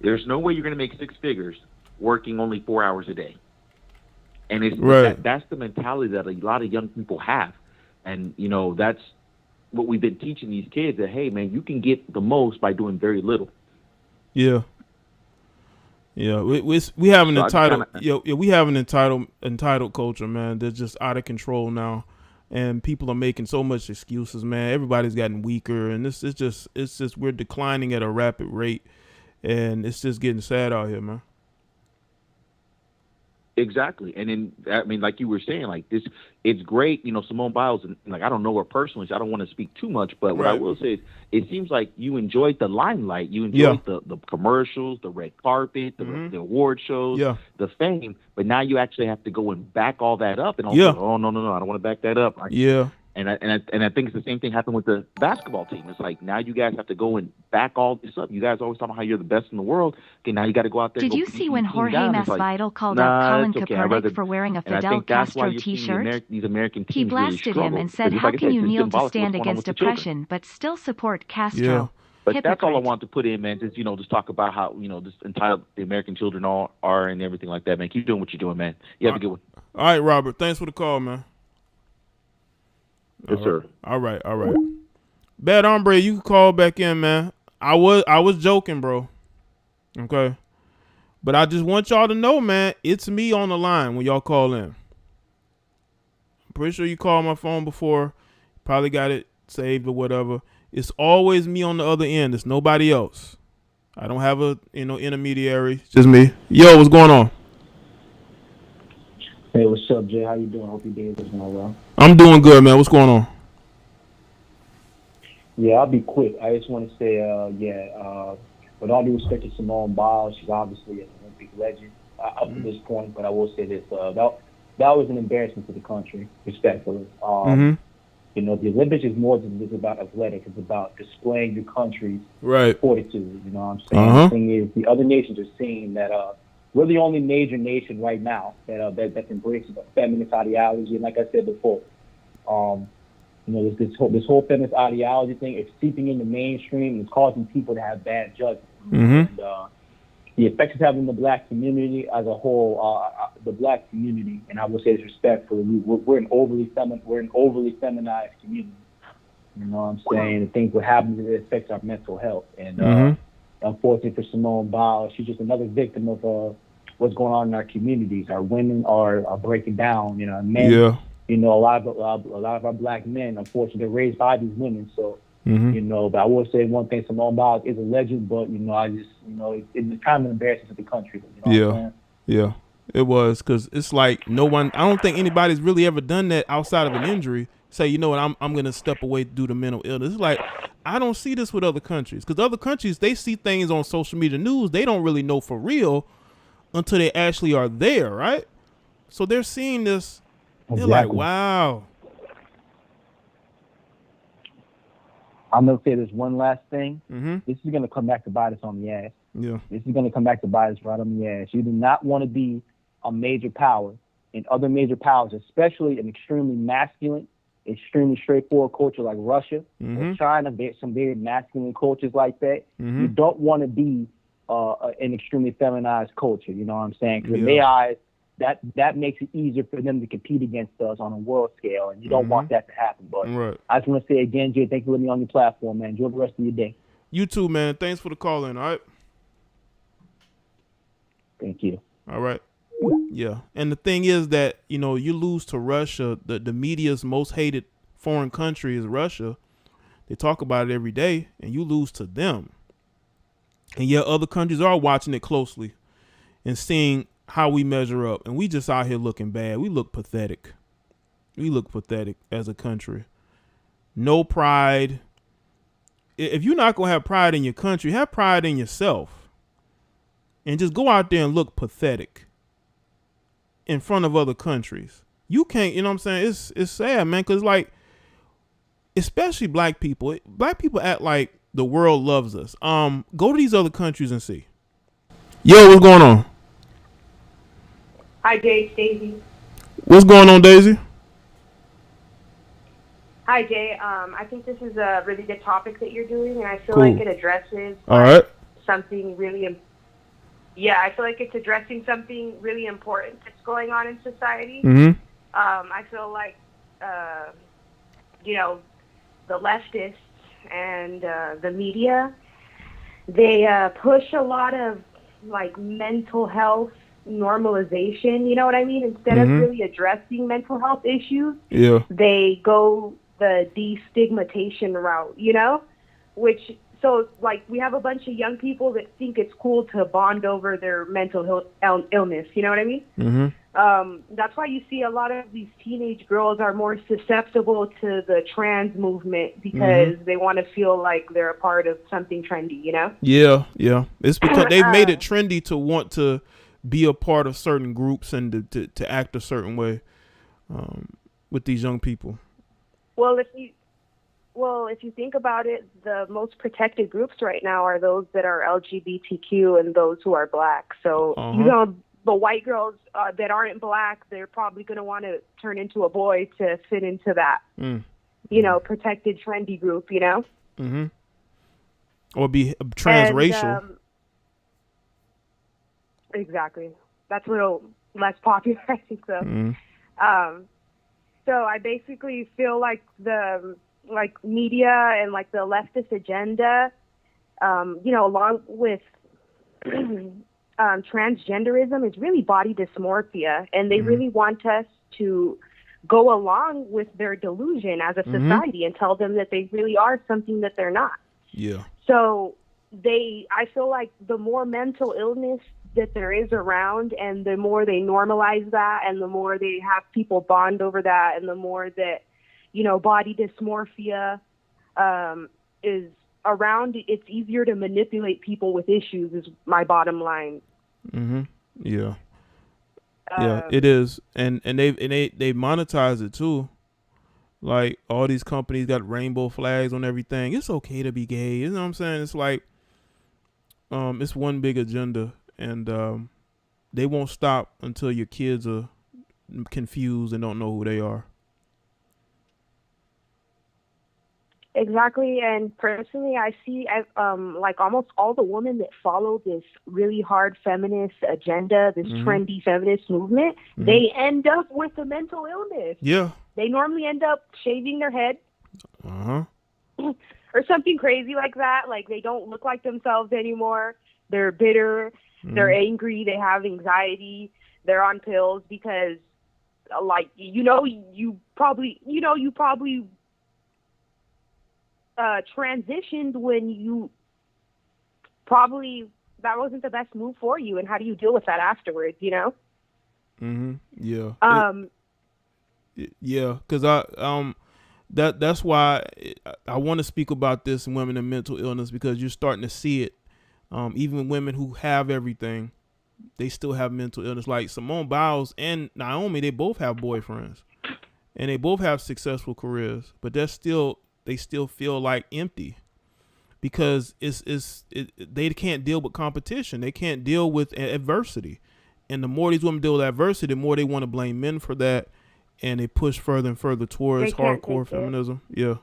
there's no way you're going to make six figures working only 4 hours a day. And that's the mentality that a lot of young people have. And, that's what we've been teaching these kids, that, hey, man, you can get the most by doing very little. Yeah. Yeah, we have an entitled culture, man. They're just out of control now, and people are making so much excuses, man. Everybody's gotten weaker, and it's just we're declining at a rapid rate, and it's just getting sad out here, man. Exactly. And then, I mean, like you were saying, like this, it's great. Simone Biles, and like, I don't know her personally, so I don't want to speak too much, but what I will say is it seems like you enjoyed the limelight. You enjoyed the commercials, the red carpet, the award shows, the fame, but now you actually have to go and back all that up. And also, oh, no, I don't want to back that up. And I think it's the same thing happened with the basketball team. It's like, now you guys have to go and back all this up. You guys always talk about how you're the best in the world. Okay, now you got to go out there. Did you see when Jorge Masvidal called out Colin Kaepernick for wearing a Fidel Castro T-shirt? These American teams he blasted him and said, how can you kneel to stand against oppression but still support Castro? Yeah. But Hypocrite. That's all I want to put in, man. Just talk about how, just entitled the American children are and everything like that, man. Keep doing what you're doing, man. You have a good one. All right, Robert. Thanks for the call, man. Yes, sir. All right. Bad hombre, you can call back in, man. I was joking, bro. Okay. But I just want y'all to know, man, it's me on the line when y'all call in. I'm pretty sure you called my phone before. Probably got it saved or whatever. It's always me on the other end. It's nobody else. I don't have a intermediary. It's just me. Yo, what's going on? Hey, what's up, Jay? How you doing? Hope your day is going well. I'm doing good, man. What's going on? Yeah, I'll be quick. I just want to say, with all due respect to Simone Biles, she's obviously an Olympic legend up to this point, but I will say this, that was an embarrassment to the country, respectfully. The Olympics is more than just about athletics. It's about displaying your country's fortitude, you know what I'm saying? The thing is, the other nations are seeing that we're the only major nation right now that embraces a feminist ideology. And like I said before, this whole feminist ideology thing is seeping in the mainstream and it's causing people to have bad judgment. And the effects it's having on the black community as a whole, the black community, and I will say this respectfully, we're an overly feminized community. You know what I'm saying? The things that happen, it affects our mental health. And unfortunately for Simone Biles, she's just another victim of what's going on in our communities. Our women are breaking down. Men. A lot of our black men, unfortunately, they're raised by these women. So, but I will say one thing: Simone Biles is a legend. But I just, it's kind of embarrassing to the country. Yeah, it was, because it's like I don't think anybody's really ever done that outside of an injury. Say, you know what, I'm gonna step away due to mental illness. It's like, I don't see this with other countries, because other countries, they see things on social media news they don't really know for real until they actually are there, right? So they're seeing this, they're like, wow. I'm gonna say this one last thing. This is gonna come back to bite us on the ass. Yeah. This is gonna come back to bite us right on the ass. You do not want to be a major power, and other major powers, especially an extremely masculine, extremely straightforward culture like Russia or China, some very masculine cultures like that. You don't want to be an extremely feminized culture. You know what I'm saying? Because in their eyes, that makes it easier for them to compete against us on a world scale, and you don't want that to happen. But I just want to say again, Jay, thank you for letting me on your platform, man. Enjoy the rest of your day. You too, man. Thanks for the call in, all right? Thank you. All right. Yeah. And the thing is that, you lose to Russia. The media's most hated foreign country is Russia. They talk about it every day, and you lose to them. And yet other countries are watching it closely and seeing how we measure up. And we just out here looking bad. We look pathetic. We look pathetic as a country. No pride. If you're not going to have pride in your country, have pride in yourself. And just go out there and look pathetic in front of other countries. You can't, you know what I'm saying? It's sad, man, because, like, especially black people act like the world loves us. Go to these other countries and see. Yo, what's going on? Hi, Jay, Daisy. What's going on, Daisy? Hi, Jay. I think this is a really good topic that you're doing, and I feel Cool. like it addresses All right. something really. I feel like it's addressing something really important that's going on in society. Mm-hmm. I feel like, the leftists and the media, they push a lot of like mental health normalization. You know what I mean? Instead of really addressing mental health issues, they go the destigmatization route. So like we have a bunch of young people that think it's cool to bond over their mental illness. You know what I mean? Mm-hmm. That's why you see a lot of these teenage girls are more susceptible to the trans movement because they want to feel like they're a part of something trendy, Yeah. It's because they've made it trendy to want to be a part of certain groups and to act a certain way with these young people. Well, if you think about it, the most protected groups right now are those that are LGBTQ and those who are black. So, the white girls that aren't black, they're probably going to want to turn into a boy to fit into that, protected, trendy group, Mm-hmm. Or be transracial. And, exactly. That's a little less popular, I think so. Mm-hmm. So I basically feel like the media and like the leftist agenda, along with transgenderism is really body dysmorphia, and they really want us to go along with their delusion as a society and tell them that they really are something that they're not. Yeah. So I feel like the more mental illness that there is around, and the more they normalize that, and the more they have people bond over that, and the more that, body dysmorphia is around, it's easier to manipulate people with issues is my bottom line. Mm-hmm. Yeah. It is. And they monetize it too. Like all these companies got rainbow flags on everything. It's okay to be gay. You know what I'm saying? It's like it's one big agenda, and they won't stop until your kids are confused and don't know who they are. Exactly, and personally, I see like almost all the women that follow this really hard feminist agenda, this trendy feminist movement, they end up with a mental illness. Yeah. They normally end up shaving their head. Uh-huh. Or something crazy like that. Like they don't look like themselves anymore. They're bitter. They're angry. They have anxiety. They're on pills because, like, you probably transitioned when you probably that wasn't the best move for you, and how do you deal with that afterwards? Yeah. Because that's why I want to speak about this in women and mental illness, because you're starting to see it. Even women who have everything, they still have mental illness. Like Simone Biles and Naomi, they both have boyfriends, and they both have successful careers, but they still feel like empty because they can't deal with competition. They can't deal with adversity, and the more these women deal with adversity, the more they want to blame men for that. And they push further and further towards hardcore feminism. Yeah.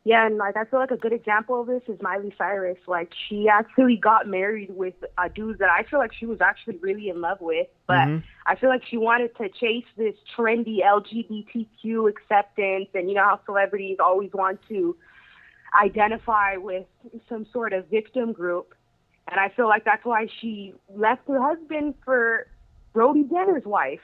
Yeah, and like I feel like a good example of this is Miley Cyrus. Like she actually got married with a dude that I feel like she was actually really in love with, but I feel like she wanted to chase this trendy LGBTQ acceptance, and you know how celebrities always want to identify with some sort of victim group. And I feel like that's why she left her husband for Brody Jenner's wife.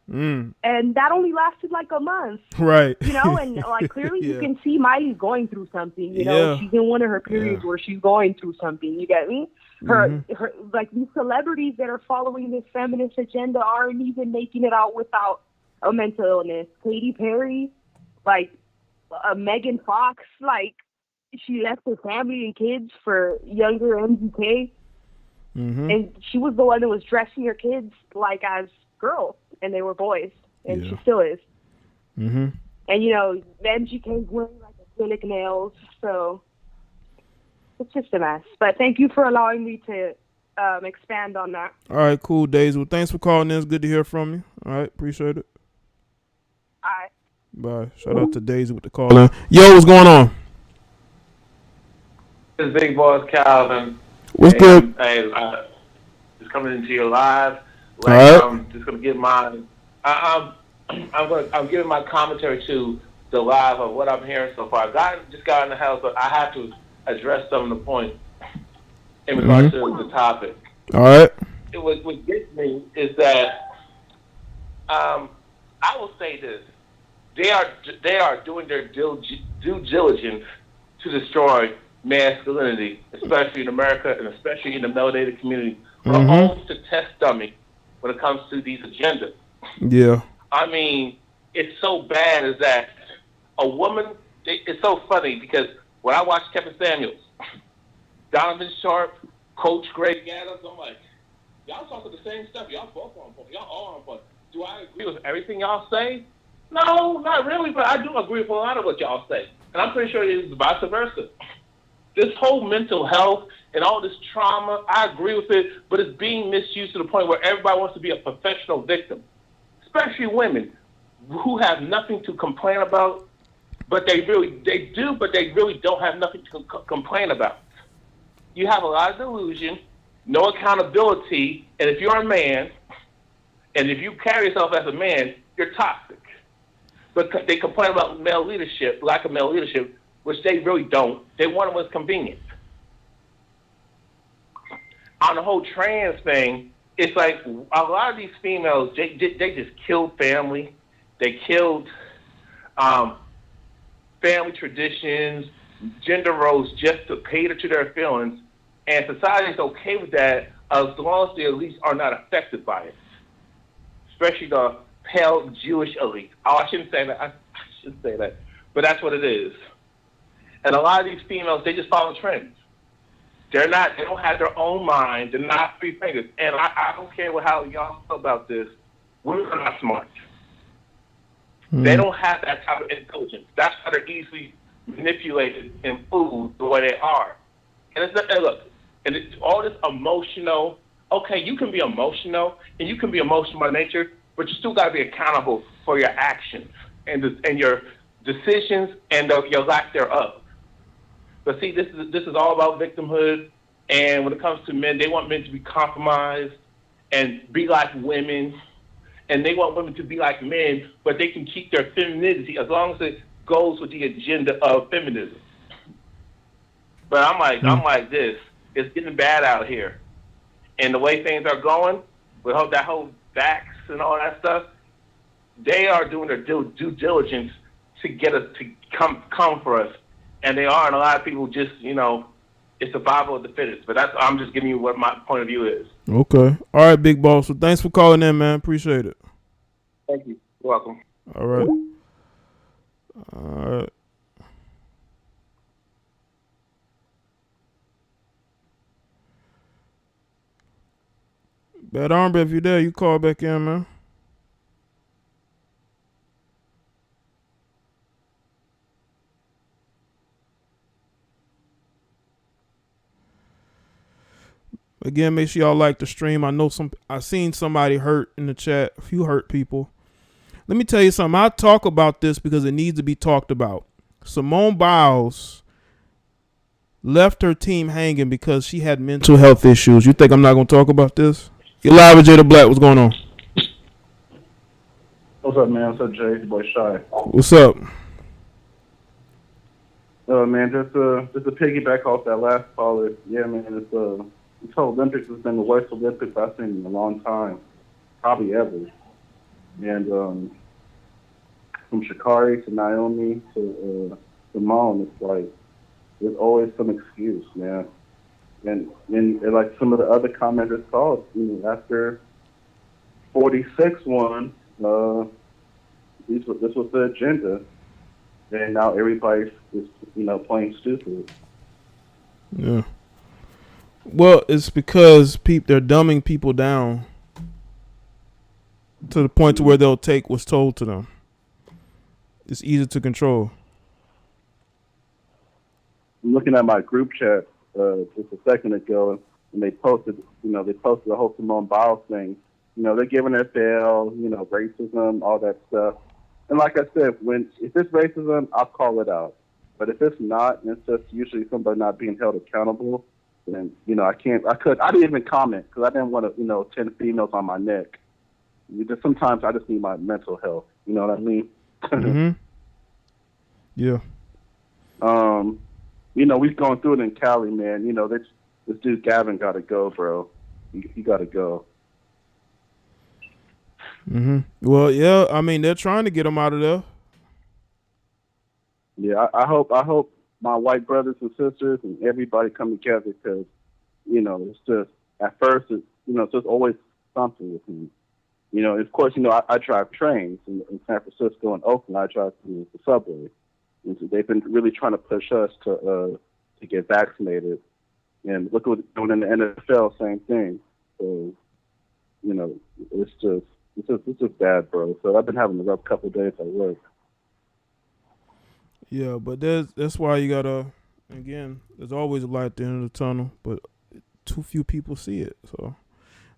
Mm. And that only lasted like a month. Right. You know, and like clearly Yeah. you can see Miley's going through something. You know, Yeah. she's in one of her periods where she's going through something. You get me? Her like these celebrities that are following this feminist agenda aren't even making it out without a mental illness. Katy Perry, like Megan Fox, like she left her family and kids for younger MGK. And she was the one that was dressing her kids like as girls, and they were boys, and she still is. And you know, the MGK's wearing like acrylic nails, so it's just a mess. But thank you for allowing me to expand on that. All right, cool, Daisy. Well, thanks for calling in. It's good to hear from you. All right, appreciate it. All right. Bye. Shout out to Daisy with the call in. Yo, what's going on? This is Big Boss Calvin. What's good? Hey, just coming into your live. All right. I'm just gonna give my. I'm giving my commentary to the live of what I'm hearing so far. Just got in the house, but I have to address some of the points in regards to the topic. All right. What gets me is that I will say this: they are doing their due diligence to destroy masculinity, especially in America and especially in the melanated community. We're almost a test dummy when it comes to these agendas. Yeah. I mean, it's so bad is that a woman, it's so funny because when I watch Kevin Samuels, Donovan Sharp, Coach Greg Adams, I'm like, y'all talking the same stuff. Y'all both on point. Y'all all on point. Do I agree with everything y'all say? No, not really, but I do agree with a lot of what y'all say. And I'm pretty sure it's vice versa. This whole mental health and all this trauma, I agree with it, but it's being misused to the point where everybody wants to be a professional victim, especially women who have nothing to complain about, but they really don't have nothing to complain about. You have a lot of delusion, no accountability, and if you're a man, and if you carry yourself as a man, you're toxic. But they complain about male leadership, lack of male leadership, which they really don't. They want what's convenient. On the whole trans thing, it's like a lot of these females, they just killed family. They killed family traditions, gender roles just to cater to their feelings. And society is okay with that as long as the elites are not affected by it, especially the pale Jewish elite. Oh, I shouldn't say that. I shouldn't say that. But that's what it is. And a lot of these females, they just follow trends. They don't have their own mind. They're not free thinkers. And I don't care how y'all feel about this. Women are not smart. They don't have that type of intelligence. That's why they're easily manipulated and fooled the way they are. And it's not, and look, and it's all this emotional. Okay, you can be emotional, and you can be emotional by nature, but you still got to be accountable for your actions and your decisions and your lack thereof. But see, this is all about victimhood, and when it comes to men, they want men to be compromised and be like women, and they want women to be like men, but they can keep their femininity as long as it goes with the agenda of feminism. But I'm like this. It's getting bad out here, and the way things are going, with that whole vax and all that stuff, they are doing their due diligence to get us to come for us. And they are, and a lot of people just, it's survival of the fittest. But I'm just giving you what my point of view is. Okay. All right, Big Boss. So thanks for calling in, man. Appreciate it. Thank you. You're welcome. All right. All right. Bad Armor, if you're there, you call back in, man. Again, make sure y'all like the stream. I seen somebody hurt in the chat. A few hurt people. Let me tell you something. I talk about this because it needs to be talked about. Simone Biles left her team hanging because she had mental health issues. You think I'm not going to talk about this? You're live with Jay the Black. What's going on? What's up, man? What's up, Jay? It's your boy Shy. What's up? Man, just to piggyback off that last caller, yeah, man, This whole Olympics has been the worst Olympics I've seen in a long time, probably ever. And from Sha'Carri to Naomi to Simone, it's like there's always some excuse, man. And like some of the other commenters called, after 46 won, this was the agenda, and now everybody's just, playing stupid. Yeah. Well, it's because they're dumbing people down to the point to where they'll take what's told to them. It's easy to control. I'm looking at my group chat just a second ago, and they posted the whole Simone Biles thing. They're giving her bail, racism, all that stuff. And like I said, if it's racism, I'll call it out. But if it's not, and it's just usually somebody not being held accountable, then I didn't even comment because I didn't want to 10 females on my neck. Sometimes I just need my mental health. You know what I mean? Mm-hmm. Yeah. We've gone through it in Cali, man. This dude Gavin got to go, bro. He got to go. Mm-hmm. Well, yeah. I mean, they're trying to get him out of there. Yeah, I hope my white brothers and sisters and everybody come together because, it's just at first it's just always something with me. Of course, I drive trains in San Francisco and Oakland. I drive the subway. And so they've been really trying to push us to get vaccinated. And look what they're doing in the NFL, same thing. So, it's just bad, bro. So I've been having a rough couple of days at work. Yeah, but that's why you gotta, again, there's always a light at the end of the tunnel, but too few people see it. So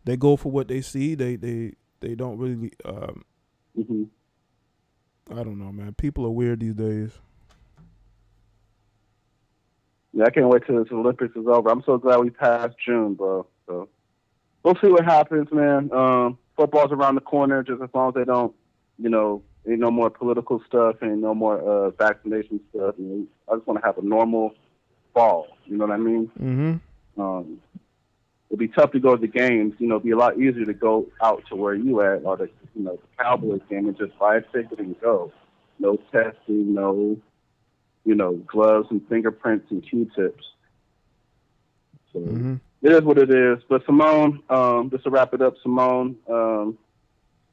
they go for what they see. They don't really, mm-hmm. I don't know, man. People are weird these days. Yeah, I can't wait till this Olympics is over. I'm so glad we passed June, bro. So we'll see what happens, man. Football's around the corner, just as long as they don't, ain't no more political stuff, ain't no more vaccination stuff. I just want to have a normal fall. You know what I mean? Mm-hmm. It'd be tough to go to the games. It'd be a lot easier to go out to where you at, or the Cowboys game, and just buy a ticket and go. No testing, no, gloves and fingerprints and Q-tips. So It is what it is. But Simone, just to wrap it up, Simone,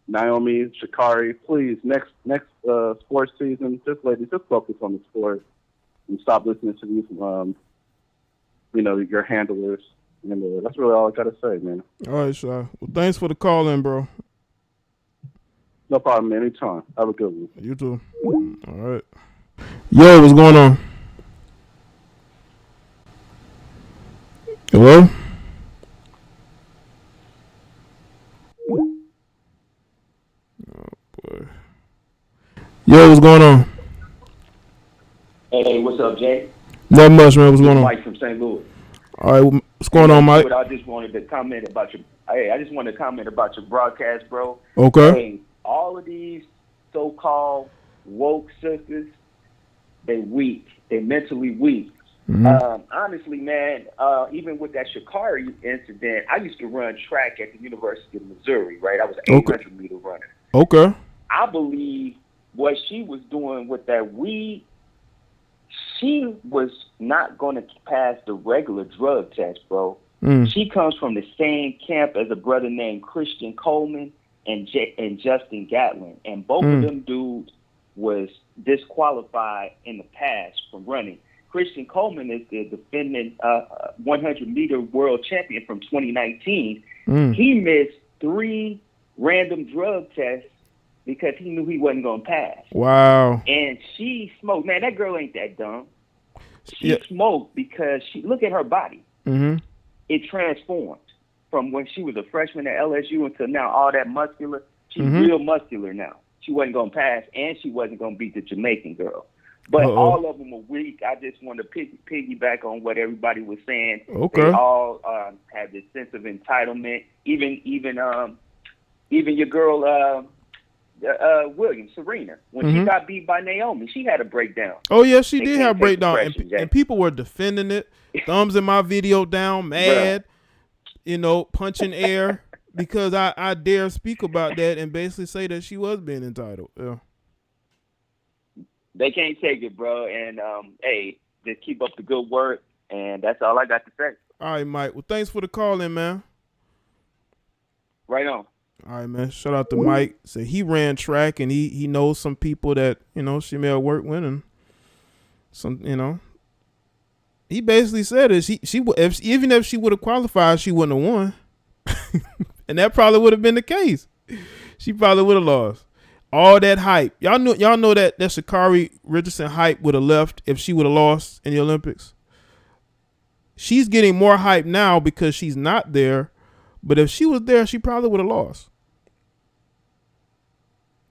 Naomi, Sha'Carri, please, next sports season, just focus on the sport and stop listening to these, your handlers. And that's really all I got to say, man. All right, Shy. Well, thanks for the call in, bro. No problem, man. Anytime. Have a good one. You too. All right. Yo, what's going on? Hello? Oh, boy. Yo, what's going on? Hey, what's up, Jay? Not much, man. What's going on? Mike from St. Louis. All right, what's going on, Mike? I just wanted to comment about your broadcast, bro. Okay. Hey, all of these so-called woke sisters, they weak. They mentally weak. Mm-hmm. Honestly, man, even with that Sha'Carri incident, I used to run track at the University of Missouri, right? I was an 800-meter runner. Okay. I believe what she was doing with that weed, she was not going to pass the regular drug test, bro. She comes from the same camp as a brother named Christian Coleman and Justin Gatlin. And both of them dudes was disqualified in the past from running. Christian Coleman is the defending 100-meter world champion from 2019. He missed 3 random drug tests because he knew he wasn't going to pass. Wow. And she smoked. Man, that girl ain't that dumb. She smoked because look at her body. Mm-hmm. It transformed from when she was a freshman at LSU until now, all that muscular. She's real muscular now. She wasn't going to pass, and she wasn't going to beat the Jamaican girl. But all of them were weak. I just wanted to piggyback on what everybody was saying. Okay. They all had this sense of entitlement. Even your girl Williams, Serena, when she got beat by Naomi, she had a breakdown. Oh yeah, she did have a breakdown, and people were defending it. Thumbs in my video down, mad. punching air because I dare speak about that and basically say that she was being entitled. Yeah. They can't take it, bro. And hey, just keep up the good work, and that's all I got to say. All right, Mike. Well, thanks for the call in, man. Right on. All right, man. Shout out to Mike. So he ran track and he knows some people that, she may have worked with, and some, he basically said it. Even if she would have qualified, she wouldn't have won. And that probably would have been the case. She probably would have lost. All that hype. Y'all know that Sha'Carri Richardson hype would have left if she would have lost in the Olympics. She's getting more hype now because she's not there. But if she was there, she probably would have lost.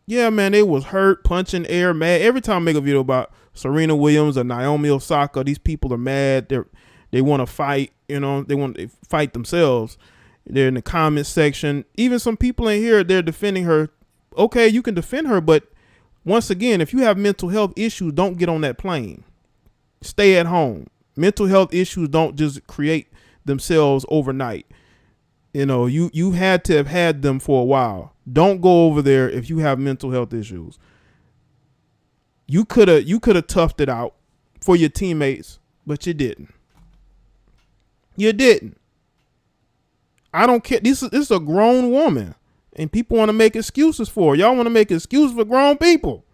Yeah, man, they was hurt, punching air, mad. Every time I make a video about Serena Williams or Naomi Osaka, these people are mad. They want to fight, they want to fight themselves. They're in the comment section. Even some people in here, they're defending her. Okay, you can defend her, but once again, if you have mental health issues, don't get on that plane. Stay at home. Mental health issues don't just create themselves overnight. You had to have had them for a while. Don't go over there if you have mental health issues. You could have toughed it out for your teammates, but you didn't. You didn't. I don't care. This is a grown woman, and people want to make excuses for her. Y'all want to make excuses for grown people.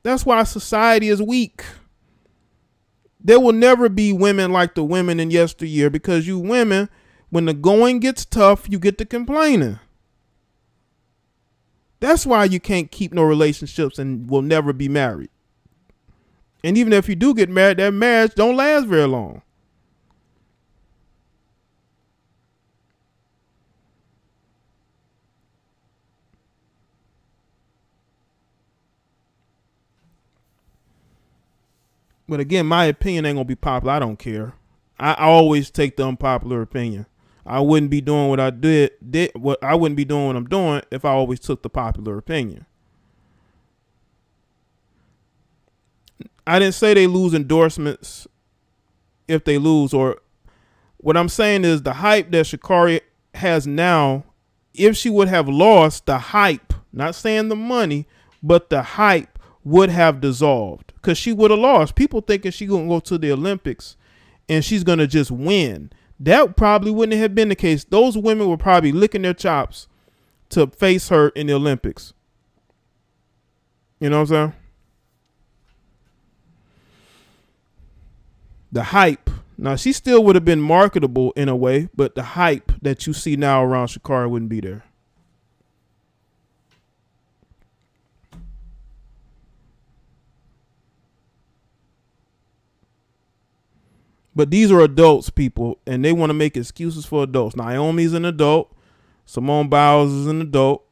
That's why society is weak. There will never be women like the women in yesteryear because you women, when the going gets tough, you get to complaining. That's why you can't keep no relationships and will never be married. And even if you do get married, that marriage don't last very long. But again, my opinion ain't gonna be popular. I don't care. I always take the unpopular opinion. I wouldn't be doing what I I wouldn't be doing what I'm doing if I always took the popular opinion. I didn't say they lose endorsements if they lose, or what I'm saying is the hype that Sha'Carri has now, if she would have lost, the hype, not saying the money, but the hype would have dissolved because she would have lost. People thinking she's going to go to the Olympics and she's going to just win. That probably wouldn't have been the case. Those women were probably licking their chops to face her in the Olympics. You know what I'm saying? The hype. Now, she still would have been marketable in a way, but the hype that you see now around Sha'Carri wouldn't be there. But these are adults, people, and they want to make excuses for adults. Naomi's an adult. Simone Biles is an adult.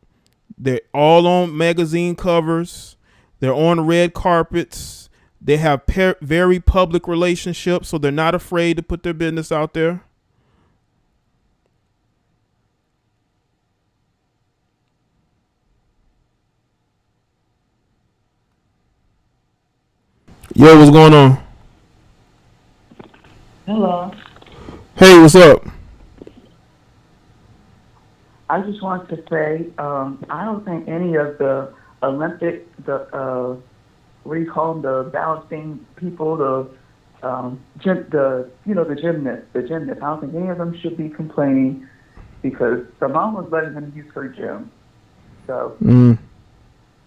They're all on magazine covers. They're on red carpets. They have very public relationships, so they're not afraid to put their business out there. Yo, what's going on? Hello. Hey, what's up? I just want to say, I don't think any of the Olympic, what do you call them, the balancing people, the gymnasts. I don't think any of them should be complaining because Simone was letting them use her gym. So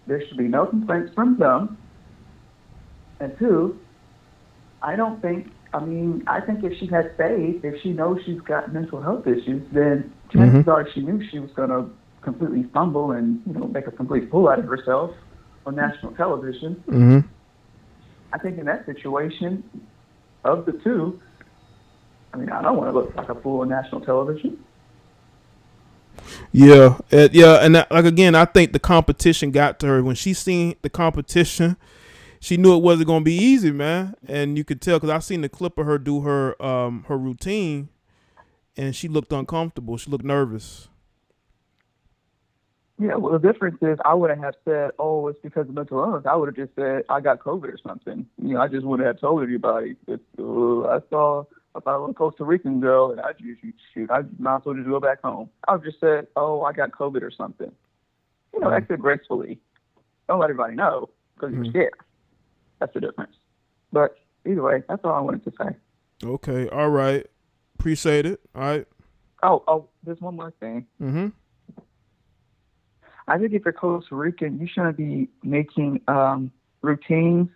there should be no complaints from them. And two, I think if she had faith, if she knows she's got mental health issues, then chances are she knew she was going to completely fumble and make a complete fool out of herself on national television. I think in that situation, of the two, I don't want to look like a fool on national television. Yeah, and again, I think the competition got to her. When she seen the competition, she knew it wasn't going to be easy, man. And you could tell because I seen the clip of her do her routine, and she looked uncomfortable. She looked nervous. Yeah, well, the difference is I wouldn't have said, oh, it's because of mental illness. I would have just said, I got COVID or something. I just wouldn't have told anybody. I saw if I was a Costa Rican girl, and I might as well just go back home. I would just say, oh, I got COVID or something. Exit gracefully. Don't let everybody know because you're scared. That's the difference. But either way, that's all I wanted to say. Okay. All right. Appreciate it. All right. Oh, there's one more thing. Mm-hmm. I think if you're Costa Rican, you shouldn't be making routines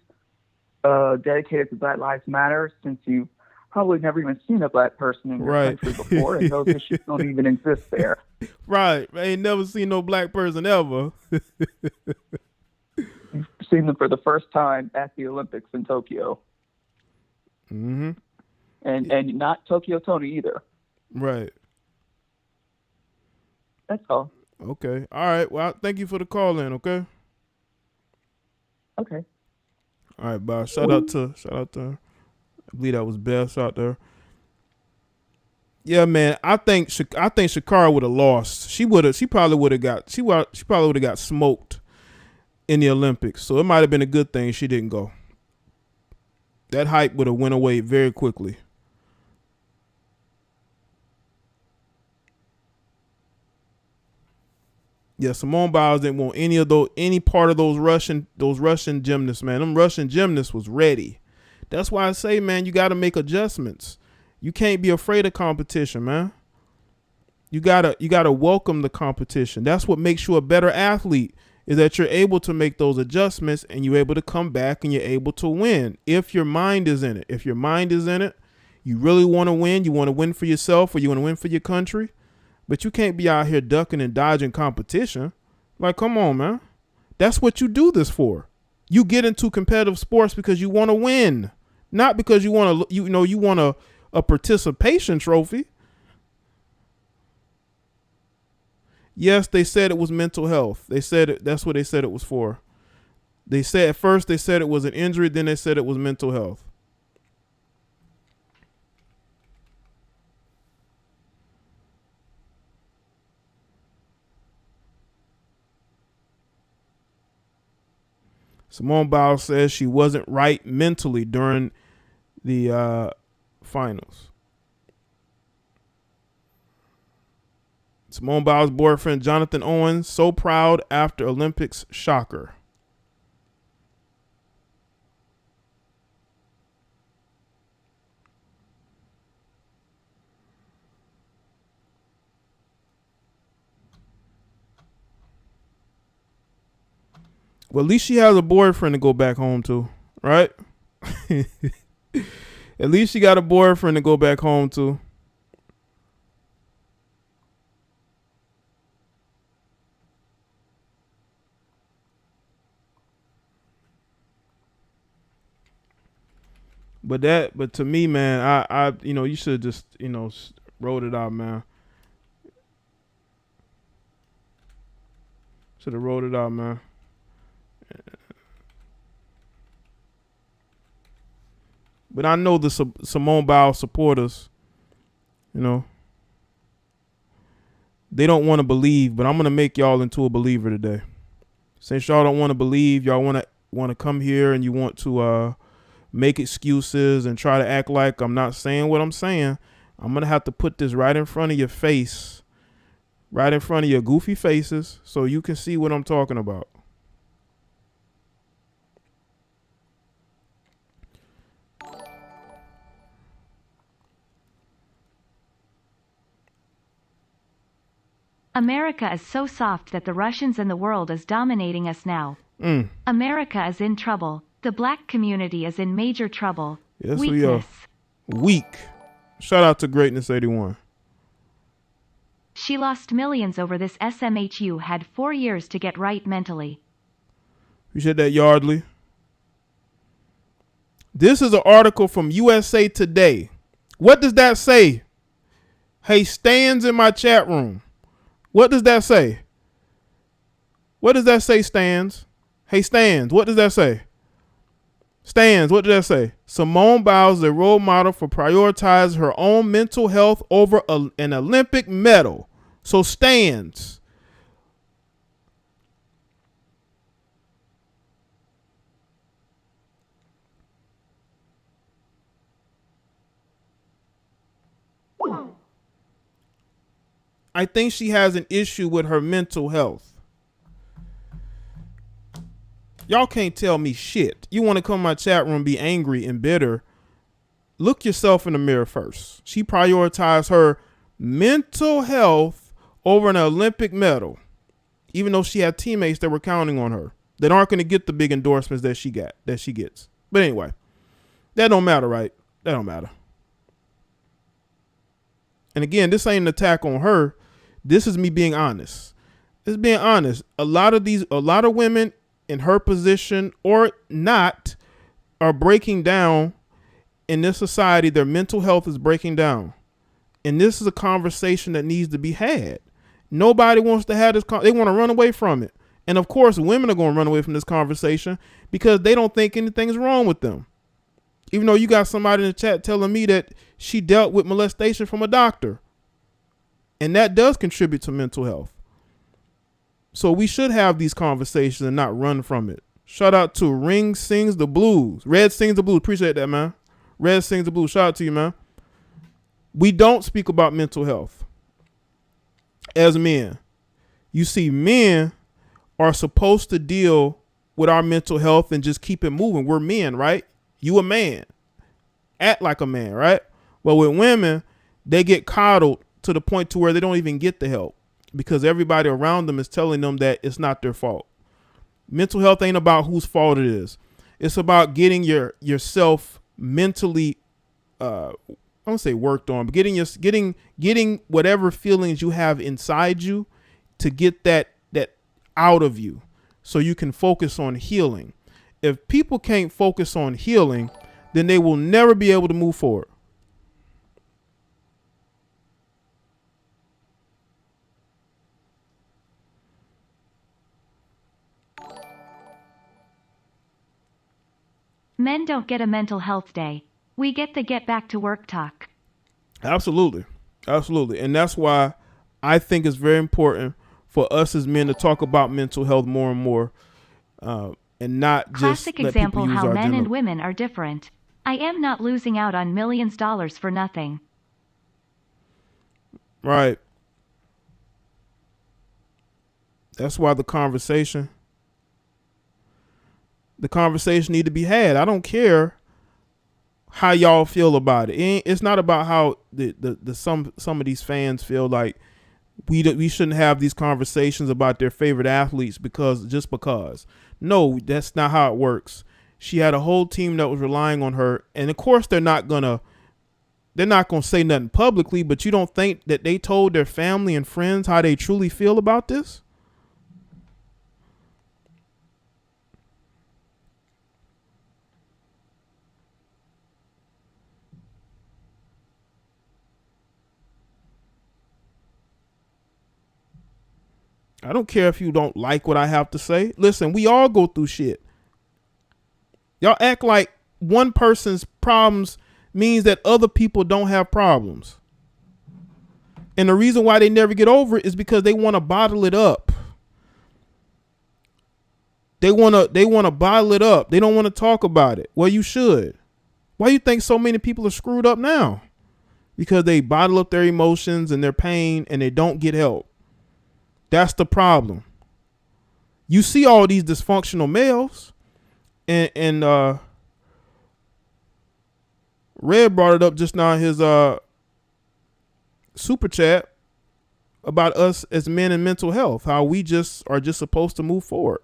dedicated to Black Lives Matter, since you've probably never even seen a black person in your country before, and those issues don't even exist there. Right. I ain't never seen no black person ever. You've seen them for the first time at the Olympics in Tokyo. Mm-hmm. And not Tokyo Tony either. Right. That's all. Okay. All right. Well, thank you for the call in, okay? Okay. All right, bye. Shout out to I believe that was Beth out there. Yeah, man. I think Shakara would have lost. She probably would have got smoked in the Olympics. So it might have been a good thing she didn't go. That hype would have went away very quickly. Yeah, Simone Biles didn't want any part of those Russian gymnasts, man. Them Russian gymnasts was ready. That's why I say, man, you got to make adjustments. You can't be afraid of competition, man. You gotta welcome the competition. That's what makes you a better athlete, is that you're able to make those adjustments and you're able to come back and you're able to win. If your mind is in it, you really want to win. You want to win for yourself or you want to win for your country. But you can't be out here ducking and dodging competition. Like, come on, man. That's what you do this for. You get into competitive sports because you want to win, not because you want to. You want a participation trophy. Yes, they said it was mental health. They said it. That's what they said it was for. They said at first they said it was an injury. Then they said it was mental health. Simone Biles says she wasn't right mentally during the finals. Simone Biles' boyfriend, Jonathan Owens, so proud after Olympics shocker. Well, at least she has a boyfriend to go back home to, right? At least she got a boyfriend to go back home to. But to me, man, I you should just, wrote it out, man. Should have wrote it out, man. But I know the Simone Biles supporters, they don't want to believe, but I'm going to make y'all into a believer today. Since y'all don't want to believe, y'all want to come here and you want to make excuses and try to act like I'm not saying what I'm saying. I'm going to have to put this right in front of your face, right in front of your goofy faces, so you can see what I'm talking about. America is so soft that the Russians and the world is dominating us now. America is in trouble. The black community is in major trouble. Yes, Weakness. we are. Weak. Shout out to Greatness 81. She lost millions over this. SMHU had 4 years to get right mentally. You said that, Yardley. This is an article from USA Today. What does that say? Hey, Stans in my chat room. What does that say? What does that say, Stans? Hey, Stans, what does that say? Stans, what did that say? Simone Biles is a role model for prioritizing her own mental health over an Olympic medal. So, Stans. I think she has an issue with her mental health. Y'all can't tell me shit. You want to come in my chat room, be angry and bitter. Look yourself in the mirror first. She prioritized her mental health over an Olympic medal, even though she had teammates that were counting on her that aren't going to get the big endorsements that she gets. But anyway, that don't matter, right? That don't matter. And again, this ain't an attack on her. This is me being honest. It's being honest. A lot of women in her position or not are breaking down in this society. Their mental health is breaking down. And this is a conversation that needs to be had. Nobody wants to have this. They want to run away from it. And of course, women are going to run away from this conversation because they don't think anything's wrong with them. Even though you got somebody in the chat telling me that she dealt with molestation from a doctor. And that does contribute to mental health. So we should have these conversations and not run from it. Shout out to Ring Sings the Blues. Red Sings the Blues. Appreciate that, man. Red Sings the Blues. Shout out to you, man. We don't speak about mental health as men. You see, men are supposed to deal with our mental health and just keep it moving. We're men, right? You a man. Act like a man, right? Well, with women, they get coddled to the point to where they don't even get the help because everybody around them is telling them that it's not their fault. Mental health ain't about whose fault it is. It's about getting yourself mentally, I don't say worked on, but getting whatever feelings you have inside you to get that out of you so you can focus on healing. If people can't focus on healing, then they will never be able to move forward. Men don't get a mental health day. We get the get back to work talk. Absolutely. Absolutely. And that's why I think it's very important for us as men to talk about mental health more and more, and not just classic let example people use how our men general. and women are different. I am not losing out on millions of dollars for nothing. Right. That's why the conversation need to be had. I don't care how y'all feel about it. It's not about how some of these fans feel like we shouldn't have these conversations about their favorite athletes because. No, that's not how it works. She had a whole team that was relying on her, and of course they're not gonna say nothing publicly, but you don't think that they told their family and friends how they truly feel about this? I don't care if you don't like what I have to say. Listen, we all go through shit. Y'all act like one person's problems means that other people don't have problems. And the reason why they never get over it is because they want to bottle it up. They want to bottle it up. They don't want to talk about it. Well, you should. Why do you think so many people are screwed up now? Because they bottle up their emotions and their pain and they don't get help. That's the problem. You see all these dysfunctional males, and Red brought it up just now in his super chat about us as men and mental health, how we are just supposed to move forward.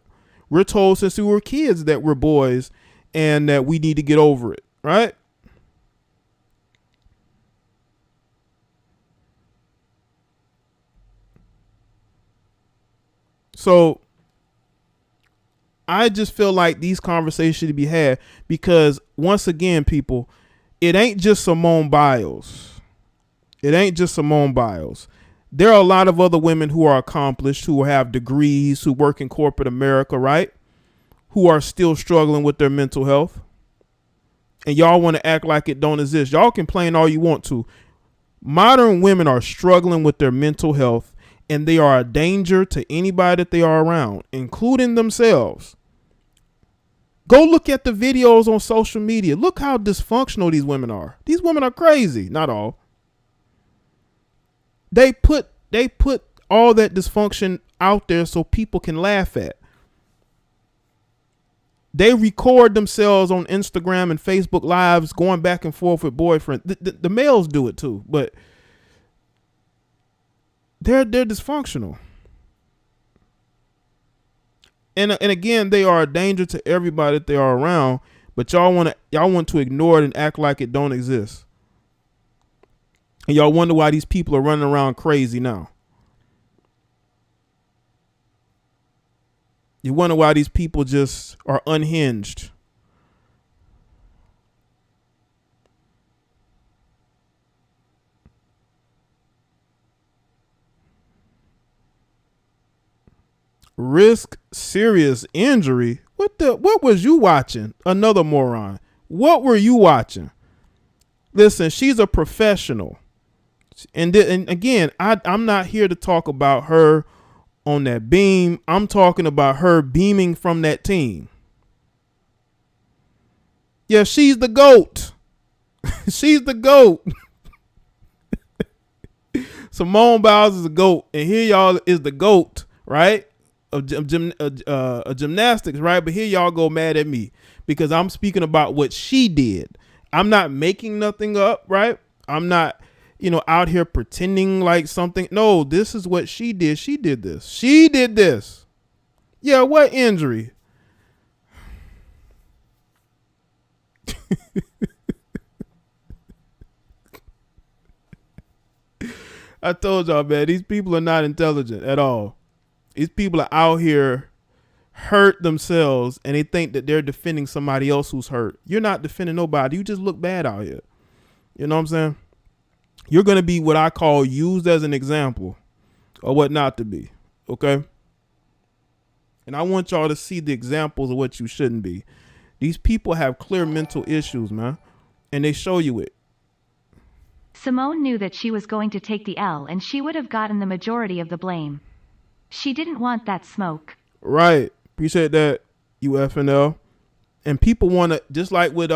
We're told since we were kids that we're boys and that we need to get over it, right? So I just feel like these conversations should be had because once again, people, it ain't just Simone Biles. It ain't just Simone Biles. There are a lot of other women who are accomplished, who have degrees, who work in corporate America, right? Who are still struggling with their mental health. And y'all want to act like it don't exist. Y'all complain all you want to. Modern women are struggling with their mental health. And they are a danger to anybody that they are around, including themselves. Go look at the videos on social media. Look how dysfunctional these women are. These women are crazy. Not all. They They put all that dysfunction out there so people can laugh at. They record themselves on Instagram and Facebook Lives going back and forth with boyfriends. The males do it too, but they're dysfunctional. And again, they are a danger to everybody that they are around, but y'all want to ignore it and act like it don't exist. And y'all wonder why these people are running around crazy now. You wonder why these people just are unhinged. Risk serious injury. What was you watching? Another moron. What were you watching? Listen, she's a professional. And again, I'm not here to talk about her on that beam. I'm talking about her beaming from that team. Yeah, she's the GOAT. She's the GOAT. Simone Biles is the GOAT. And here y'all is the GOAT, right? Of gymnastics, right? But here y'all go mad at me because I'm speaking about what she did. I'm not making nothing up, right? I'm not, out here pretending like something. No, this is what she did. She did this. She did this. Yeah, what injury? I told y'all, man, these people are not intelligent at all. These people are out here hurt themselves and they think that they're defending somebody else who's hurt. You're not defending nobody. You just look bad out here. You know what I'm saying? You're going to be what I call used as an example of what not to be. Okay. And I want y'all to see the examples of what you shouldn't be. These people have clear mental issues, man. And they show you it. Simone knew that she was going to take the L and she would have gotten the majority of the blame. She didn't want that smoke. Right. Appreciate that, UFNL. And people want to, just like with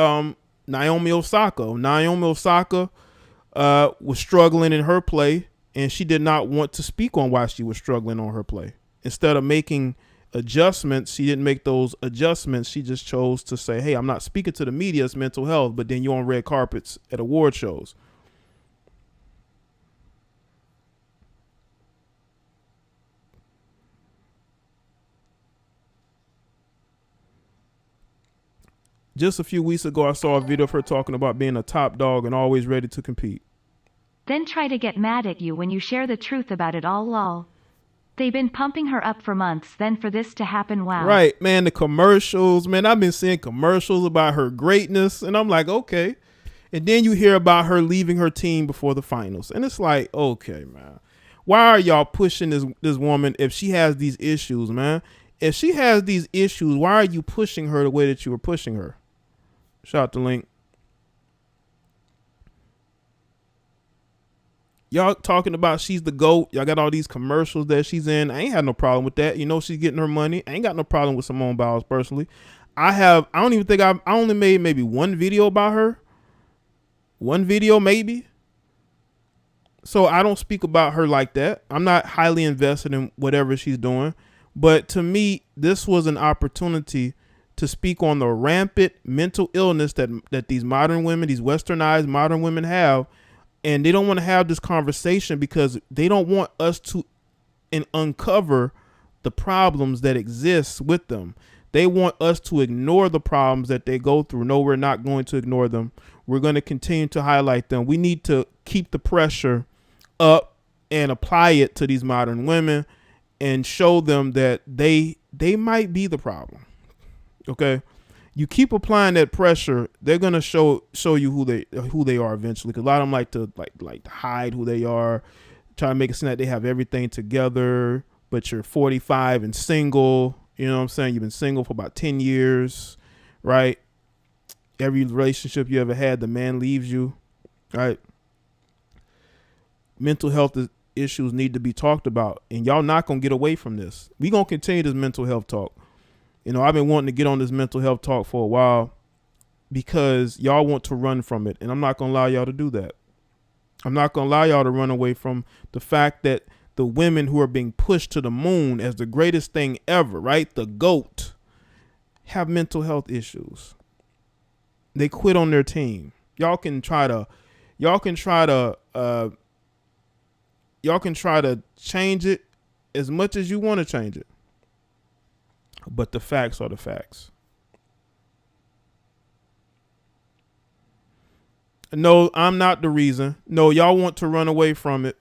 Naomi Osaka. Naomi Osaka was struggling in her play, and she did not want to speak on why she was struggling on her play. Instead of making adjustments, she didn't make those adjustments. She just chose to say, hey, I'm not speaking to the media, it's mental health, but then you're on red carpets at award shows. Just a few weeks ago, I saw a video of her talking about being a top dog and always ready to compete. Then try to get mad at you when you share the truth about it all, lol. They've been pumping her up for months, then for this to happen, wow. Right, man, the commercials, man, I've been seeing commercials about her greatness, and I'm like, okay. And then you hear about her leaving her team before the finals, and it's like, okay, man. Why are y'all pushing this woman if she has these issues, man? If she has these issues, why are you pushing her the way that you were pushing her? Shout out to Link. Y'all talking about she's the GOAT. Y'all got all these commercials that she's in. I ain't had no problem with that. She's getting her money. I ain't got no problem with Simone Biles personally. I only made maybe one video about her. One video maybe. So I don't speak about her like that. I'm not highly invested in whatever she's doing. But to me, this was an opportunity to speak on the rampant mental illness that these modern women, these westernized modern women have. And they don't want to have this conversation because they don't want us to uncover the problems that exist with them. They want us to ignore the problems that they go through. No, we're not going to ignore them. We're going to continue to highlight them. We need to keep the pressure up and apply it to these modern women and show them that they might be the problem. Okay, you keep applying that pressure, they're gonna show you who they are eventually. Because a lot of them like to hide who they are, try to make it seem like they have everything together. But you're 45 and single. You know what I'm saying? You've been single for about 10 years, right? Every relationship you ever had, the man leaves you, right? Mental health issues need to be talked about, and y'all not gonna get away from this. We gonna continue this mental health talk. I've been wanting to get on this mental health talk for a while because y'all want to run from it. And I'm not going to allow y'all to do that. I'm not going to allow y'all to run away from the fact that the women who are being pushed to the moon as the greatest thing ever, right? The GOAT, have mental health issues. They quit on their team. Y'all can try to change it as much as you want to change it. But the facts are the facts. No, I'm not the reason. No, y'all want to run away from it.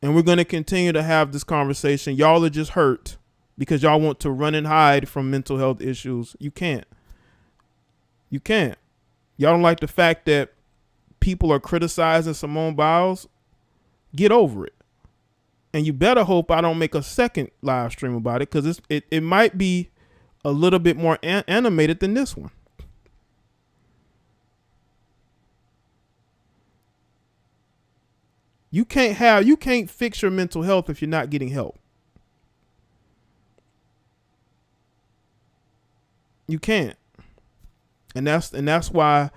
And we're going to continue to have this conversation. Y'all are just hurt because y'all want to run and hide from mental health issues. You can't. You can't. Y'all don't like the fact that people are criticizing Simone Biles. Get over it. And you better hope I don't make a second live stream about it, because it might be a little bit more animated than this one. You can't fix your mental health if you're not getting help. You can't. And that's why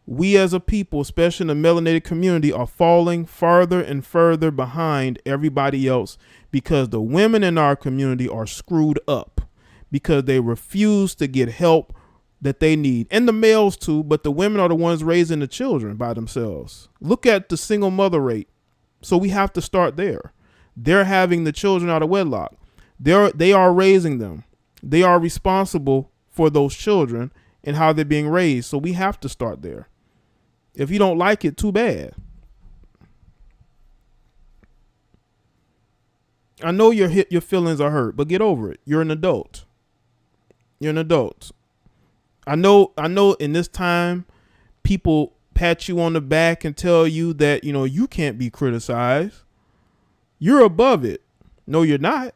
we as a people, especially in the melanated community, are falling farther and further behind everybody else, because the women in our community are screwed up because they refuse to get help that they need. And the males too, but the women are the ones raising the children by themselves. Look at the single mother rate. So we have to start there. They're having the children out of wedlock. They are raising them. They are responsible for those children and how they're being raised. So we have to start there. If you don't like it, too bad. I know your feelings are hurt, but get over it. You're an adult. You're an adult. I know in this time, people pat you on the back and tell you that, you can't be criticized. You're above it. No, you're not.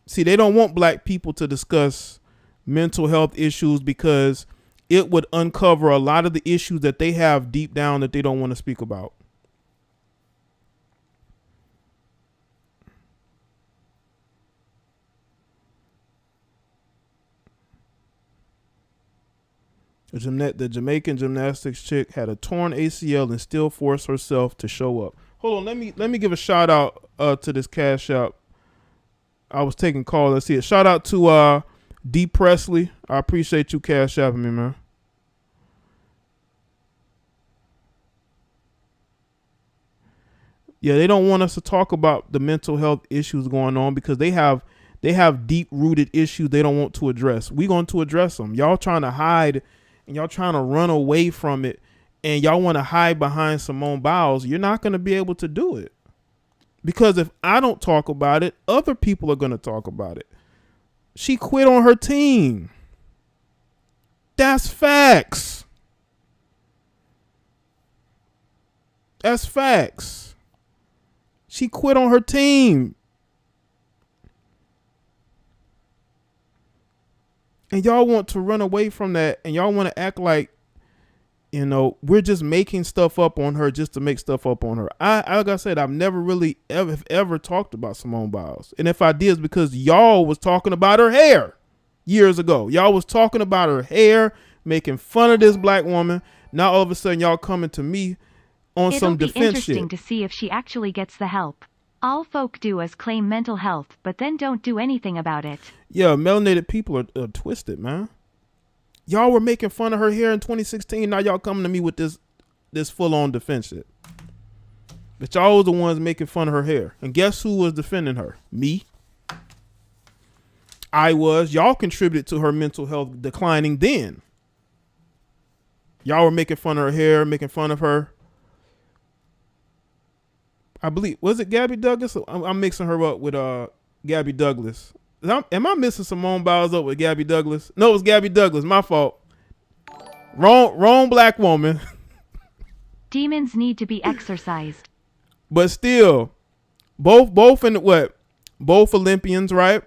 See, they don't want black people to discuss mental health issues because it would uncover a lot of the issues that they have deep down that they don't want to speak about. The Jamaican gymnastics chick had a torn ACL and still forced herself to show up. Hold on, let me give a shout out to this Cash App. I was taking calls. Let's see it. Shout out to D Presley. I appreciate you Cash Apping me, man. Yeah, they don't want us to talk about the mental health issues going on because they have deep rooted issues they don't want to address. We're going to address them. Y'all trying to hide and y'all trying to run away from it, and y'all want to hide behind Simone Biles. You're not going to be able to do it. Because if I don't talk about it, other people are going to talk about it. She quit on her team. That's facts. That's facts. She quit on her team. And y'all want to run away from that, and y'all want to act like, we're just making stuff up on her just to make stuff up on her. Like I said, I've never really ever talked about Simone Biles. And if I did, it's because y'all was talking about her hair years ago. Y'all was talking about her hair, making fun of this black woman. Now all of a sudden y'all coming to me on some defense shit. It'll be interesting to see if she actually gets the help. All folk do is claim mental health, but then don't do anything about it. Yeah, melanated people are twisted, man. Y'all were making fun of her hair in 2016. Now y'all coming to me with this full-on defense shit. But y'all was the ones making fun of her hair. And guess who was defending her? Me. I was. Y'all contributed to her mental health declining then. Y'all were making fun of her hair, making fun of her. I believe, was it Gabby Douglas? I'm mixing her up with Gabby Douglas. Am I missing Simone Biles up with Gabby Douglas? No, it was Gabby Douglas. My fault. Wrong black woman. Demons need to be exorcised. But still, both Olympians, right?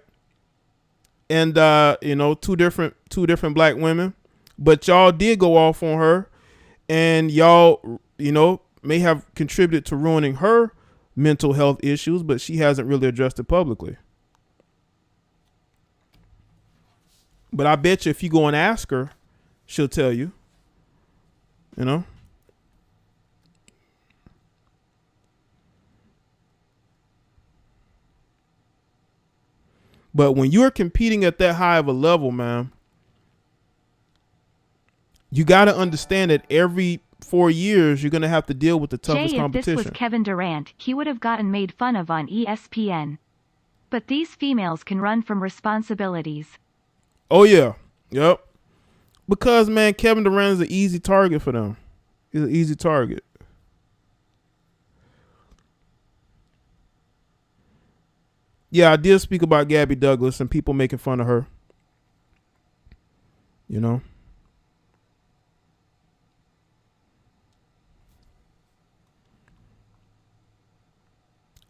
And two different black women. But y'all did go off on her, and y'all, may have contributed to ruining her mental health issues, but she hasn't really addressed it publicly. But I bet you if you go and ask her, she'll tell you. You know? But when you're competing at that high of a level, man, you got to understand that every 4 years you're going to have to deal with the toughest Jaye, competition. if this was Kevin Durant, he would have gotten made fun of on ESPN. But these females can run from responsibilities. Oh, yeah. Yep. Because, man, Kevin Durant is an easy target for them. He's an easy target. Yeah, I did speak about Gabby Douglas and people making fun of her. You know?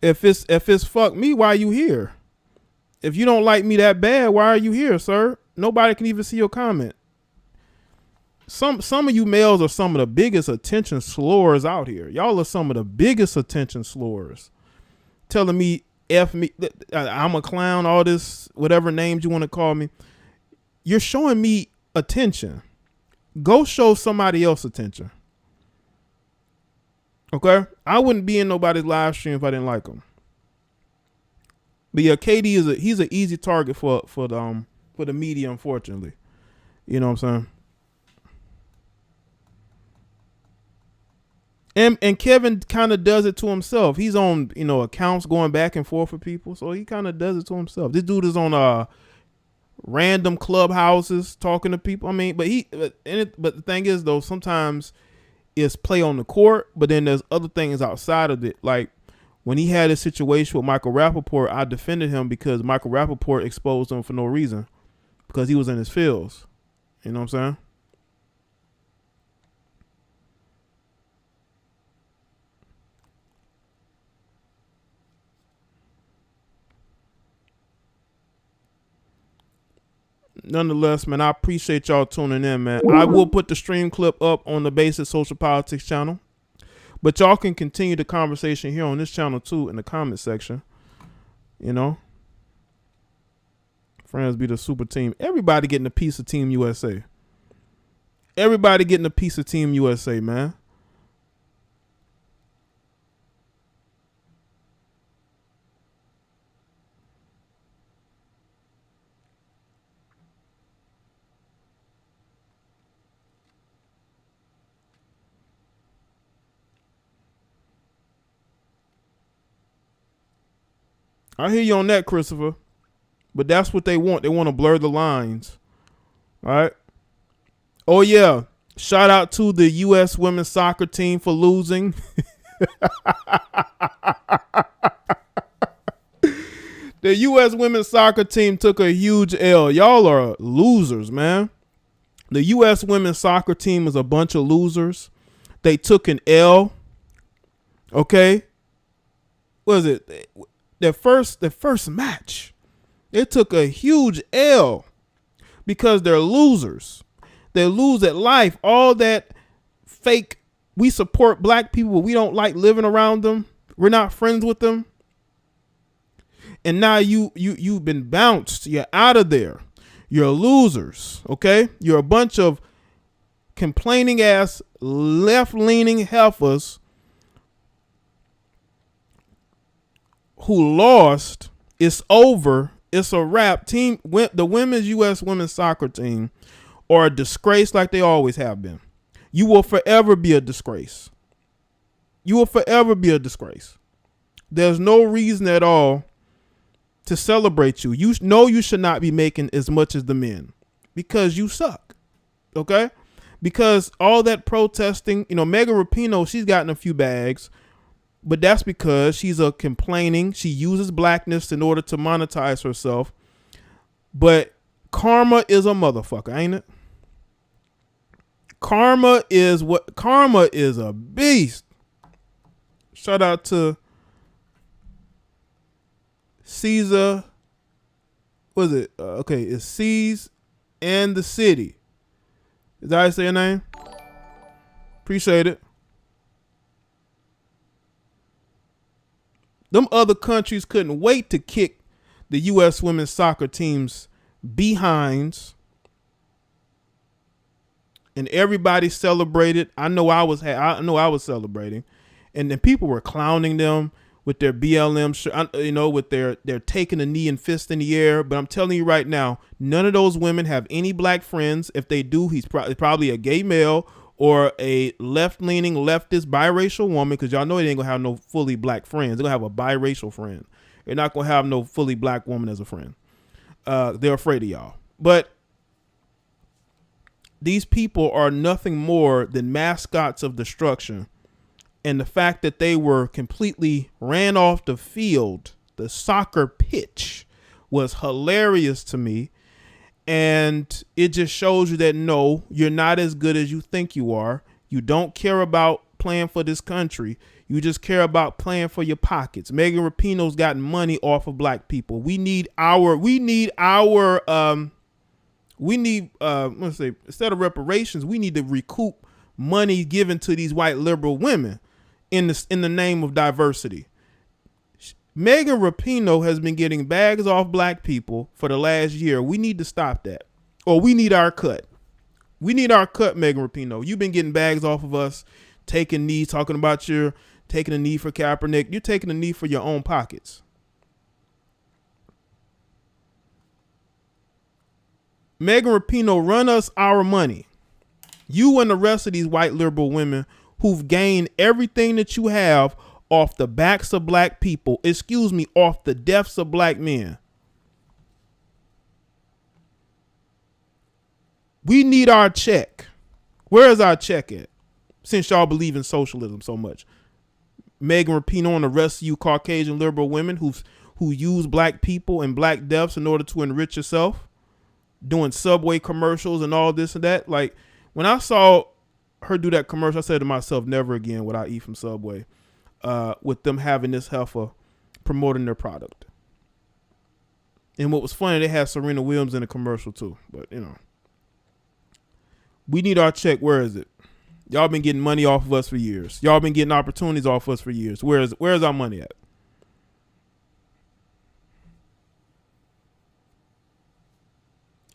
If it's fuck me, why are you here? If you don't like me that bad, why are you here, sir? Nobody can even see your comment. Some of you males are some of the biggest attention slurs out here. Y'all are some of the biggest attention slurs. Telling me F me, I'm a clown, all this, whatever names you want to call me. You're showing me attention. Go show somebody else attention. Okay? I wouldn't be in nobody's live stream if I didn't like him. But yeah, KD he's an easy target for the media, unfortunately. You know what I'm saying? And Kevin kind of does it to himself. He's on, accounts going back and forth with people, so he kind of does it to himself. This dude is on random clubhouses talking to people. I mean, but the thing is though, sometimes it's play on the court, but then there's other things outside of it. Like when he had a situation with Michael Rappaport, I defended him because Michael Rappaport exposed him for no reason because he was in his feels. You know what I'm saying? Nonetheless, man, I appreciate y'all tuning in, man. I will put the stream clip up on the Basic Social Politics channel, but y'all can continue the conversation here on this channel too in the comment section. You know, friends be the super team. Everybody getting a piece of Team USA. Everybody getting a piece of Team USA, man. I hear you on that, Christopher. But that's what they want. They want to blur the lines. All right. Oh, yeah. Shout out to the U.S. women's soccer team for losing. The U.S. women's soccer team took a huge L. Y'all are losers, man. The U.S. women's soccer team is a bunch of losers. They took an L. Okay. What is it? Their first match, they took a huge L because they're losers. They lose at life. All that fake, we support black people, but we don't like living around them. We're not friends with them. And now you've been bounced. You're out of there. You're losers. Okay? You're a bunch of complaining ass left-leaning heifers who lost. It's over. It's a wrap. The women's U.S. women's soccer team are a disgrace like they always have been. You will forever be a disgrace. You will forever be a disgrace. There's no reason at all to celebrate you. You know you should not be making as much as the men because you suck. Okay? Because all that protesting, Megan Rapinoe, she's gotten a few bags. But that's because she's a complaining. She uses blackness in order to monetize herself. But karma is a motherfucker, ain't it? Karma is a beast. Shout out to Caesar. What is it? Okay, it's C's and the City. Is that how you say your name? Appreciate it. Them other countries couldn't wait to kick the U.S. women's soccer team's behinds. And everybody celebrated. I know I was celebrating. And then people were clowning them with their BLM, with their taking a knee and fist in the air. But I'm telling you right now, none of those women have any black friends. If they do, he's probably a gay male or a left-leaning, leftist, biracial woman, because y'all know they ain't going to have no fully black friends. They're going to have a biracial friend. They're not going to have no fully black woman as a friend. They're afraid of y'all. But these people are nothing more than mascots of destruction. And the fact that they were completely ran off the field, the soccer pitch, was hilarious to me. And it just shows you that, no, you're not as good as you think you are. You don't care about playing for this country. You just care about playing for your pockets. Megan Rapinoe's gotten money off of black people. Instead of reparations, we need to recoup money given to these white liberal women in the name of diversity. Megan Rapinoe has been getting bags off black people for the last year. We need to stop that. Or we need our cut. We need our cut, Megan Rapinoe. You've been getting bags off of us, taking knees, talking about you're taking a knee for Kaepernick. You're taking a knee for your own pockets. Megan Rapinoe, run us our money. You and the rest of these white liberal women who've gained everything that you have off the backs of black people, off the deaths of black men. We need our check. Where is our check at? Since y'all believe in socialism so much. Megan Rapinoe and the rest of you Caucasian liberal women who use black people and black deaths in order to enrich yourself, doing Subway commercials and all this and that. Like, when I saw her do that commercial, I said to myself, never again would I eat from Subway. With them having this heifer promoting their product. And what was funny, they had Serena Williams in the commercial too. But, we need our check. Where is it? Y'all been getting money off of us for years. Y'all been getting opportunities off us for years. Where's our money at?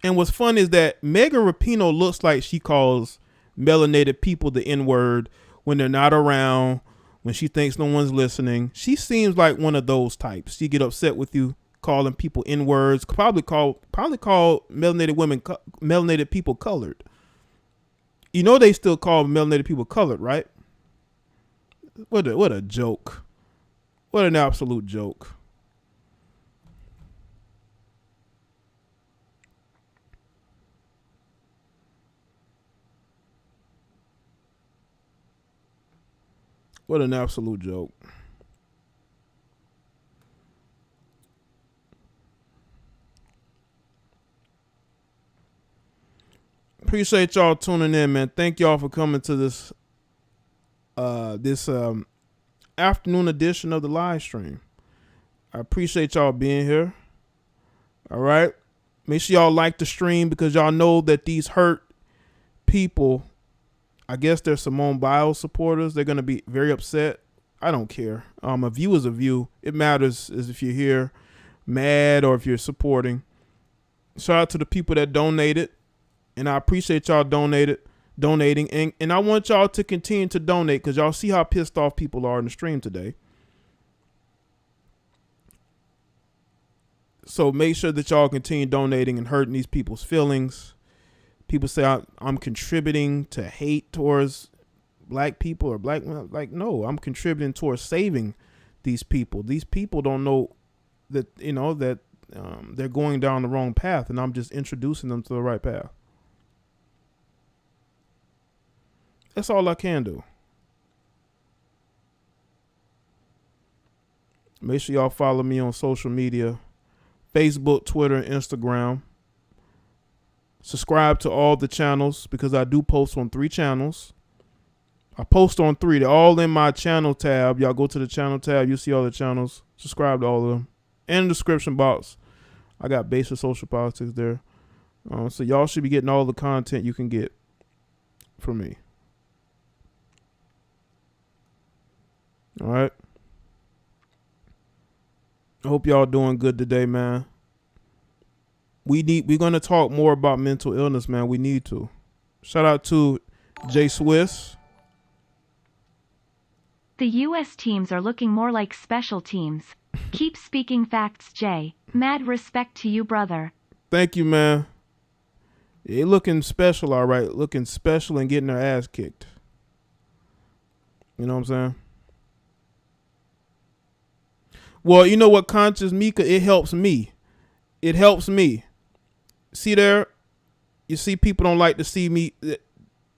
And what's fun is that Megan Rapinoe looks like she calls melanated people the N-word when they're not around, when she thinks no one's listening. She seems like one of those types. She get upset with you calling people N-words, probably call melanated people colored. You know they still call melanated people colored, right? What a joke. What an absolute joke. What an absolute joke. Appreciate y'all tuning in, man. Thank y'all for coming to this afternoon edition of the live stream. I appreciate y'all being here. All right. Make sure y'all like the stream, because y'all know that these hurt people, I guess they're Simone Biles supporters. They're going to be very upset. I don't care. A view is a view. It matters is if you're here mad or if you're supporting. Shout out to the people that donated. And I appreciate y'all donating. And I want y'all to continue to donate, because y'all see how pissed off people are in the stream today. So make sure that y'all continue donating and hurting these people's feelings. People say I'm contributing to hate towards black people or black women. Like, no, I'm contributing towards saving these people. These people don't know that, they're going down the wrong path, and I'm just introducing them to the right path. That's all I can do. Make sure y'all follow me on social media, Facebook, Twitter, and Instagram. Subscribe to all the channels, because I do post on 3 channels. I post on 3. They're all in my channel tab. Y'all go to the channel tab. You'll see all the channels. Subscribe to all of them. In the description box, I got Basic Social Politics there. So y'all should be getting all the content you can get from me. All right. I hope y'all doing good today, man. We're gonna talk more about mental illness, man. We need to. Shout out to Jay Swiss. The U.S. teams are looking more like special teams. Keep speaking facts, Jay. Mad respect to you, brother. Thank you, man. They looking special, all right. Looking special and getting their ass kicked. You know what I'm saying? Well, you know what, Conscious Mika, it helps me. It helps me. See there? You see, people don't like to see me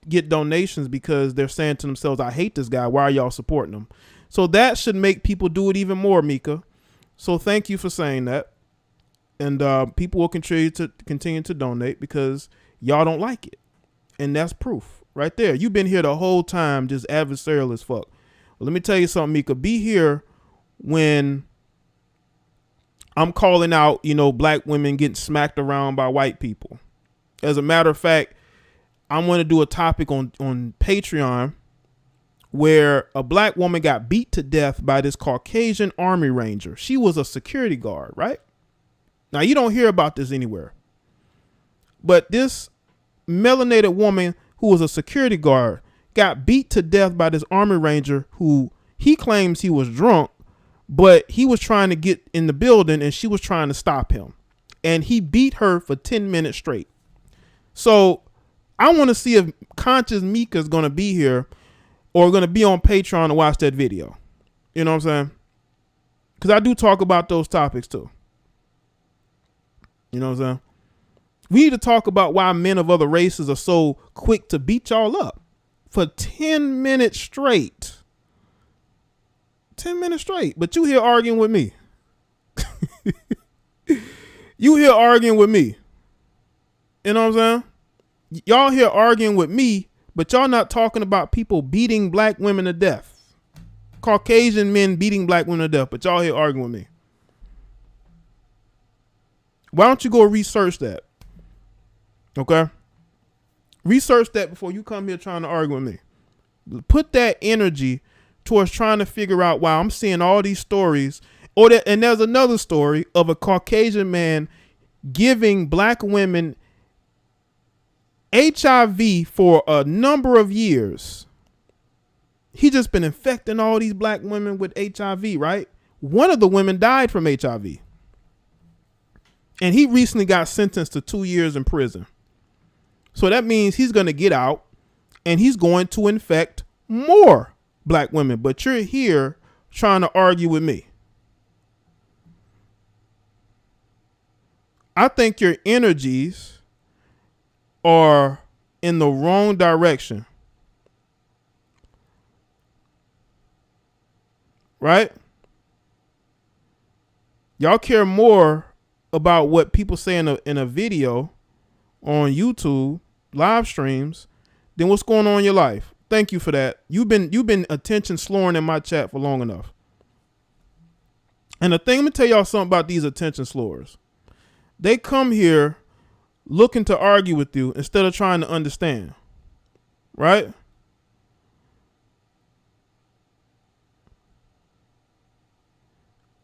get donations because they're saying to themselves, I hate this guy. Why are y'all supporting him? So that should make people do it even more, Mika. So thank you for saying that. And people will continue to donate because y'all don't like it. And that's proof right there. You've been here the whole time just adversarial as fuck. Well, let me tell you something, Mika. Be here when I'm calling out, you know, black women getting smacked around by white people. As a matter of fact, I'm going to do a topic on Patreon where a black woman got beat to death by this Caucasian Army Ranger. She was a security guard, right? Now, you don't hear about this anywhere. But this melanated woman who was a security guard got beat to death by this Army Ranger who he claims he was drunk, but he was trying to get in the building and she was trying to stop him. And he beat her for 10 minutes straight. So I want to see if Conscious Mika is going to be here or going to be on Patreon to watch that video. You know what I'm saying? Because I do talk about those topics too. You know what I'm saying? We need to talk about why men of other races are so quick to beat y'all up for 10 minutes straight. 10 minutes straight. But you here arguing with me. You here arguing with me. You know what I'm saying? Y'all here arguing with me, but y'all not talking about people beating black women to death. Caucasian men beating black women to death, but y'all here arguing with me. Why don't you go research that? Okay? Research that before you come here trying to argue with me. Put that energy towards trying to figure out why I'm seeing all these stories. And there's another story of a Caucasian man giving black women HIV for a number of years. He just been infecting all these black women with HIV, right? One of the women died from HIV. And he recently got sentenced to 2 years in prison. So that means he's going to get out and he's going to infect more black women. But you're here trying to argue with me. I think your energies are in the wrong direction. Right? Y'all care more about what people say in a video on YouTube, live streams, than what's going on in your life. Thank you for that. You've been attention slurring in my chat for long enough. And the thing, let me tell y'all something about these attention slurers. They come here looking to argue with you instead of trying to understand. Right?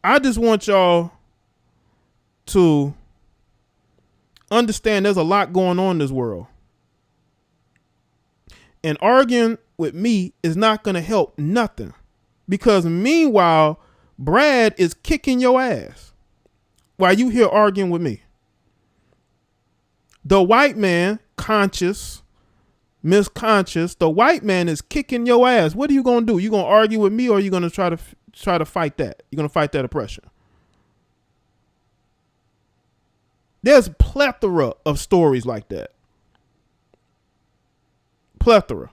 I just want y'all to understand there's a lot going on in this world. And arguing with me is not going to help nothing. Because meanwhile, Brad is kicking your ass while you here arguing with me. The white man, conscious, misconscious, the white man is kicking your ass. What are you going to do? You going to argue with me or are you going to try to fight that? You're going to fight that oppression. There's plethora of stories like that. Plethora.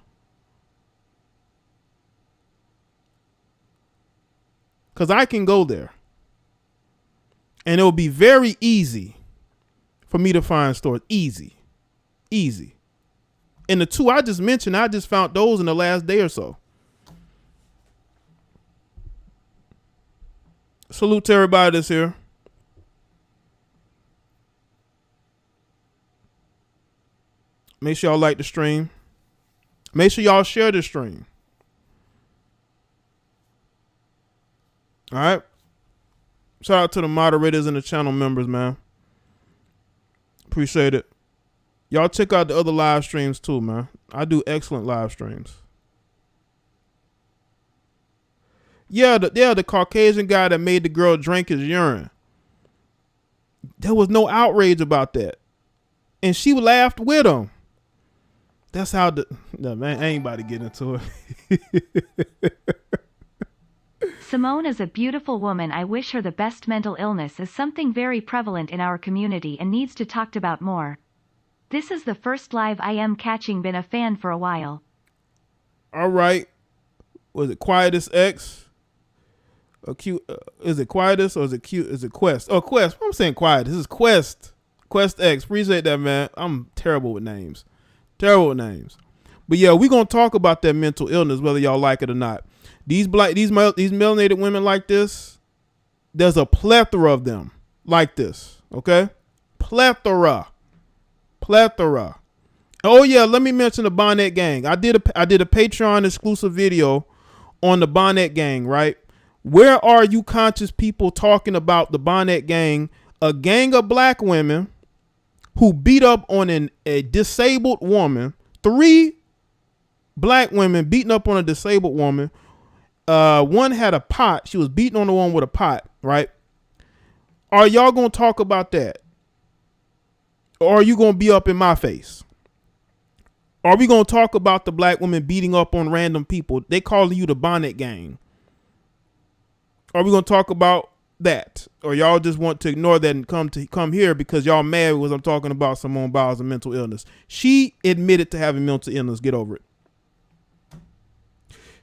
Because I can go there. And it'll be very easy for me to find stories. Easy. Easy. And the two I just mentioned, I just found those in the last day or so. Salute to everybody that's here. Make sure y'all like the stream. Make sure y'all share the stream. All right. Shout out to the moderators and the channel members, man. Appreciate it. Y'all check out the other live streams too, man. I do excellent live streams. Yeah, the Caucasian guy that made the girl drink his urine. There was no outrage about that. And she laughed with him. That's how no, man, I ain't about to get into it. Simone is a beautiful woman. I wish her the best. Mental illness is something very prevalent in our community and needs to talked about more. This is the first live I am catching. Been a fan for a while. All right. Was it Quietus X? Is it Quietus or is it Q? Is it Quest? Oh, Quest. I'm saying Quietus. This is Quest. Quest X. Appreciate that, man. I'm terrible with names. But yeah, we're gonna talk about that mental illness, whether y'all like it or not. These melanated women like this, there's a plethora of them like this. Okay, plethora. Oh yeah, let me mention the Bonnet Gang. I did a Patreon exclusive video on the Bonnet Gang. Right, where are you conscious people talking about the Bonnet Gang? A gang of black women who beat up on a disabled woman. 3 black women beating up on a disabled woman. One had a pot. She was beating on the one with a pot, right? Are y'all going to talk about that? Or are you going to be up in my face? Are we going to talk about the black women beating up on random people? They calling you the Bonnet Gang. Are we going to talk about that? Or y'all just want to ignore that and come here because y'all mad because I'm talking about Simone Biles and mental illness? She admitted to having mental illness. Get over it.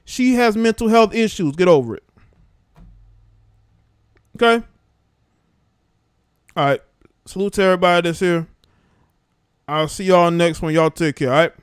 She has mental health issues. Get over it. Okay? All right. Salute to everybody that's here. I'll see y'all next one. Y'all take care. All right?